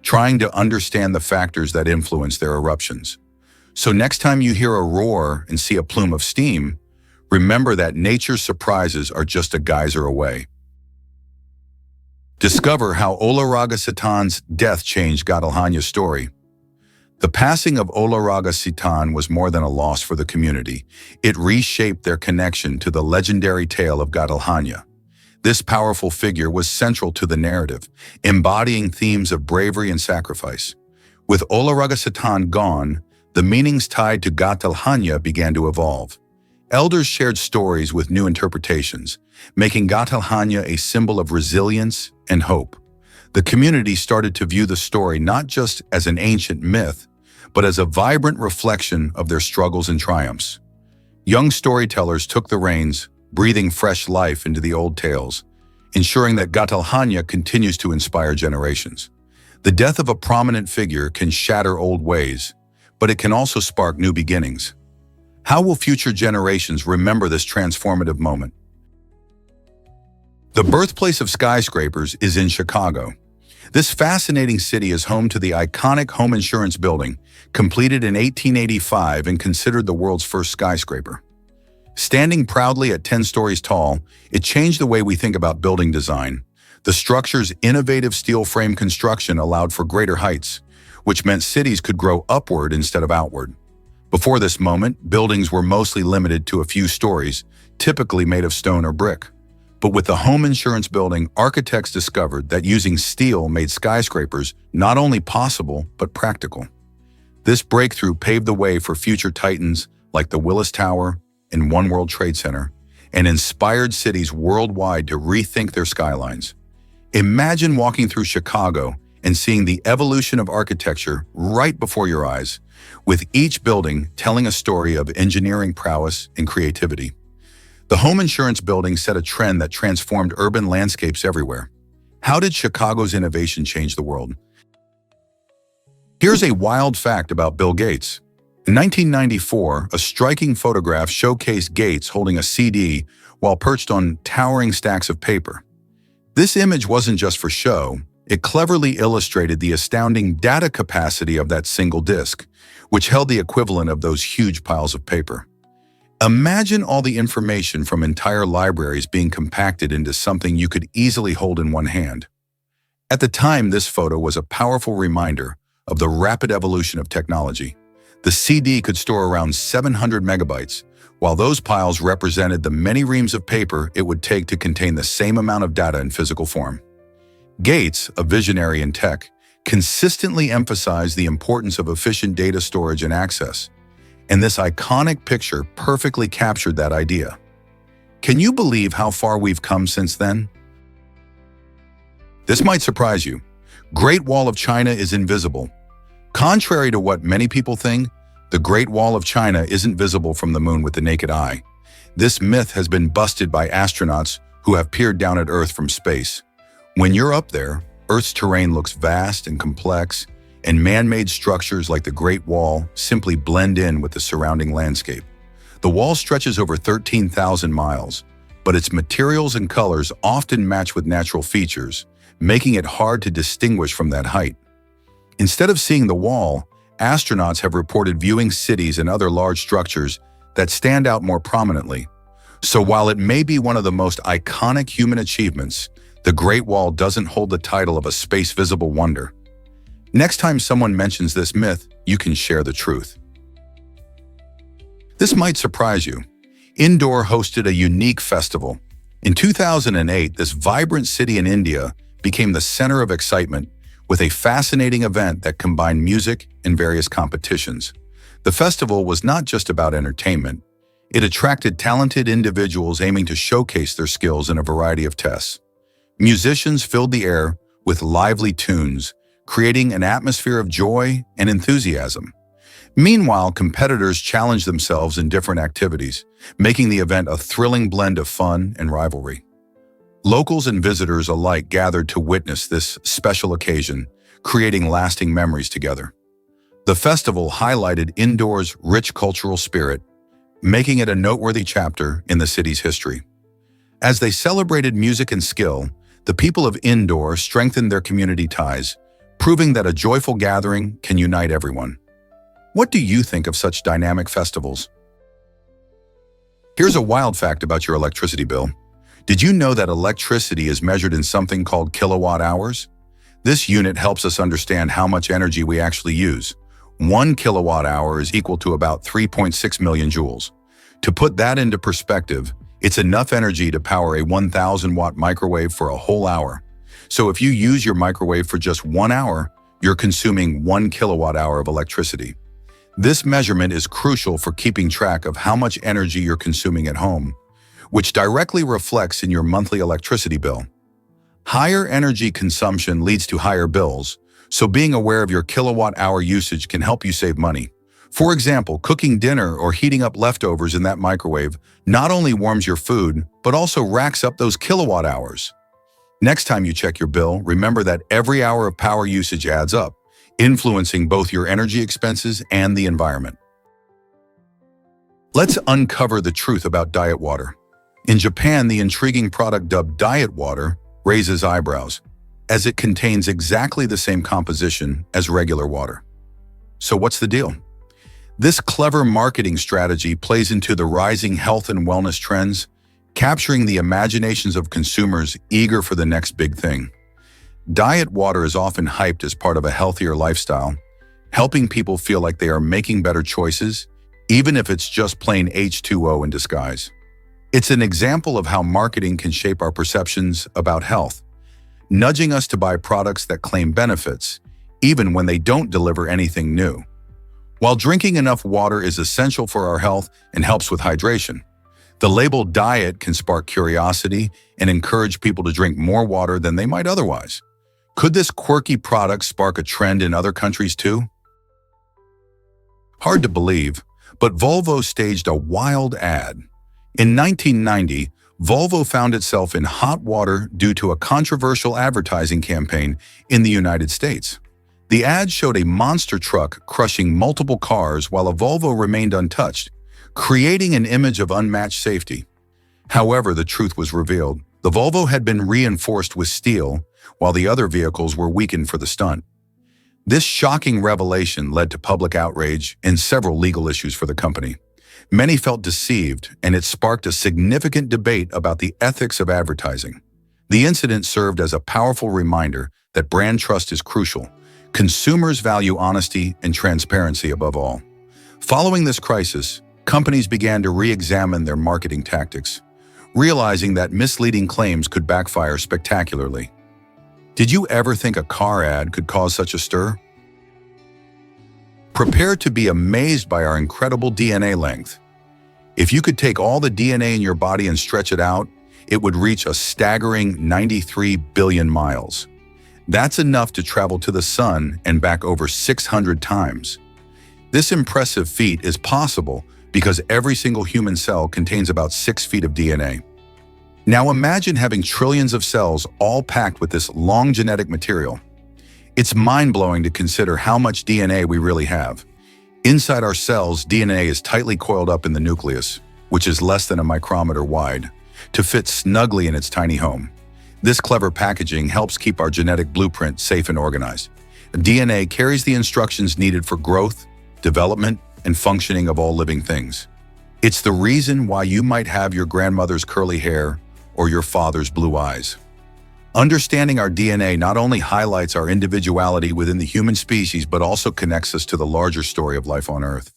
trying to understand the factors that influence their eruptions. So next time you hear a roar and see a plume of steam, remember that nature's surprises are just a geyser away. Discover how Oloragasitan's death changed Gatalhania's story. The passing of Oloragasitan was more than a loss for the community. It reshaped their connection to the legendary tale of Gatalhania. This powerful figure was central to the narrative, embodying themes of bravery and sacrifice. With Oloragasitan gone, the meanings tied to Gatalhania began to evolve. Elders shared stories with new interpretations, making Gatalhania a symbol of resilience and hope. The community started to view the story not just as an ancient myth, but as a vibrant reflection of their struggles and triumphs. Young storytellers took the reins, breathing fresh life into the old tales, ensuring that Gatalhania continues to inspire generations. The death of a prominent figure can shatter old ways, but it can also spark new beginnings. How will future generations remember this transformative moment? The birthplace of skyscrapers is in Chicago. This fascinating city is home to the iconic home insurance building, completed in 1885 and considered the world's first skyscraper. Standing proudly at 10 stories tall, it changed the way we think about building design. The structure's innovative steel frame construction allowed for greater heights, which meant cities could grow upward instead of outward. Before this moment, buildings were mostly limited to a few stories, typically made of stone or brick. But with the home insurance building, architects discovered that using steel made skyscrapers not only possible, but practical. This breakthrough paved the way for future titans like the Willis Tower and One World Trade Center, and inspired cities worldwide to rethink their skylines. Imagine walking through Chicago and seeing the evolution of architecture right before your eyes, with each building telling a story of engineering prowess and creativity. The home insurance building set a trend that transformed urban landscapes everywhere. How did Chicago's innovation change the world? Here's a wild fact about Bill Gates. In 1994, a striking photograph showcased Gates holding a CD while perched on towering stacks of paper. This image wasn't just for show, it cleverly illustrated the astounding data capacity of that single disk, which held the equivalent of those huge piles of paper. Imagine all the information from entire libraries being compacted into something you could easily hold in one hand. At the time, this photo was a powerful reminder of the rapid evolution of technology. The CD could store around 700 megabytes, while those piles represented the many reams of paper it would take to contain the same amount of data in physical form. Gates, a visionary in tech, consistently emphasized the importance of efficient data storage and access, and this iconic picture perfectly captured that idea. Can you believe how far we've come since then? This might surprise you. Great Wall of China is invisible. Contrary to what many people think, the Great Wall of China isn't visible from the moon with the naked eye. This myth has been busted by astronauts who have peered down at Earth from space. When you're up there, Earth's terrain looks vast and complex, and man-made structures like the Great Wall simply blend in with the surrounding landscape. The wall stretches over 13,000 miles, but its materials and colors often match with natural features, making it hard to distinguish from that height. Instead of seeing the wall, astronauts have reported viewing cities and other large structures that stand out more prominently. So while it may be one of the most iconic human achievements, the Great Wall doesn't hold the title of a space visible wonder. Next time someone mentions this myth, you can share the truth. This might surprise you. Indore hosted a unique festival. In 2008, this vibrant city in India became the center of excitement with a fascinating event that combined music and various competitions. The festival was not just about entertainment. It attracted talented individuals aiming to showcase their skills in a variety of tests. Musicians filled the air with lively tunes, creating an atmosphere of joy and enthusiasm. Meanwhile, competitors challenged themselves in different activities, making the event a thrilling blend of fun and rivalry. Locals and visitors alike gathered to witness this special occasion, creating lasting memories together. The festival highlighted Indore's rich cultural spirit, making it a noteworthy chapter in the city's history. As they celebrated music and skill, the people of Indore strengthened their community ties, proving that a joyful gathering can unite everyone. What do you think of such dynamic festivals? Here's a wild fact about your electricity bill. Did you know that electricity is measured in something called kilowatt hours? This unit helps us understand how much energy we actually use. 1 kilowatt hour is equal to about 3.6 million joules. To put that into perspective, it's enough energy to power a 1,000-watt microwave for a whole hour. So if you use your microwave for just 1 hour, you're consuming 1 kilowatt hour of electricity. This measurement is crucial for keeping track of how much energy you're consuming at home, which directly reflects in your monthly electricity bill. Higher energy consumption leads to higher bills, so being aware of your kilowatt-hour usage can help you save money. For example, cooking dinner or heating up leftovers in that microwave not only warms your food, but also racks up those kilowatt hours. Next time you check your bill, remember that every hour of power usage adds up, influencing both your energy expenses and the environment. Let's uncover the truth about diet water. In Japan, the intriguing product dubbed diet water raises eyebrows, as it contains exactly the same composition as regular water. So what's the deal? This clever marketing strategy plays into the rising health and wellness trends, capturing the imaginations of consumers eager for the next big thing. Diet water is often hyped as part of a healthier lifestyle, helping people feel like they are making better choices, even if it's just plain H2O in disguise. It's an example of how marketing can shape our perceptions about health, nudging us to buy products that claim benefits, even when they don't deliver anything new. While drinking enough water is essential for our health and helps with hydration, the label diet can spark curiosity and encourage people to drink more water than they might otherwise. Could this quirky product spark a trend in other countries too? Hard to believe, but Volvo staged a wild ad. In 1990, Volvo found itself in hot water due to a controversial advertising campaign in the United States. The ad showed a monster truck crushing multiple cars while a Volvo remained untouched, creating an image of unmatched safety. However, the truth was revealed. The Volvo had been reinforced with steel, while the other vehicles were weakened for the stunt. This shocking revelation led to public outrage and several legal issues for the company. Many felt deceived, and it sparked a significant debate about the ethics of advertising. The incident served as a powerful reminder that brand trust is crucial. Consumers value honesty and transparency above all. Following this crisis, companies began to re-examine their marketing tactics, realizing that misleading claims could backfire spectacularly. Did you ever think a car ad could cause such a stir? Prepare to be amazed by our incredible DNA length. If you could take all the DNA in your body and stretch it out, it would reach a staggering 93 billion miles. That's enough to travel to the sun and back over 600 times. This impressive feat is possible because every single human cell contains about 6 feet of DNA. Now imagine having trillions of cells all packed with this long genetic material. It's mind-blowing to consider how much DNA we really have. Inside our cells, DNA is tightly coiled up in the nucleus, which is less than a micrometer wide, to fit snugly in its tiny home. This clever packaging helps keep our genetic blueprint safe and organized. DNA carries the instructions needed for growth, development, and functioning of all living things. It's the reason why you might have your grandmother's curly hair or your father's blue eyes. Understanding our DNA not only highlights our individuality within the human species, but also connects us to the larger story of life on Earth.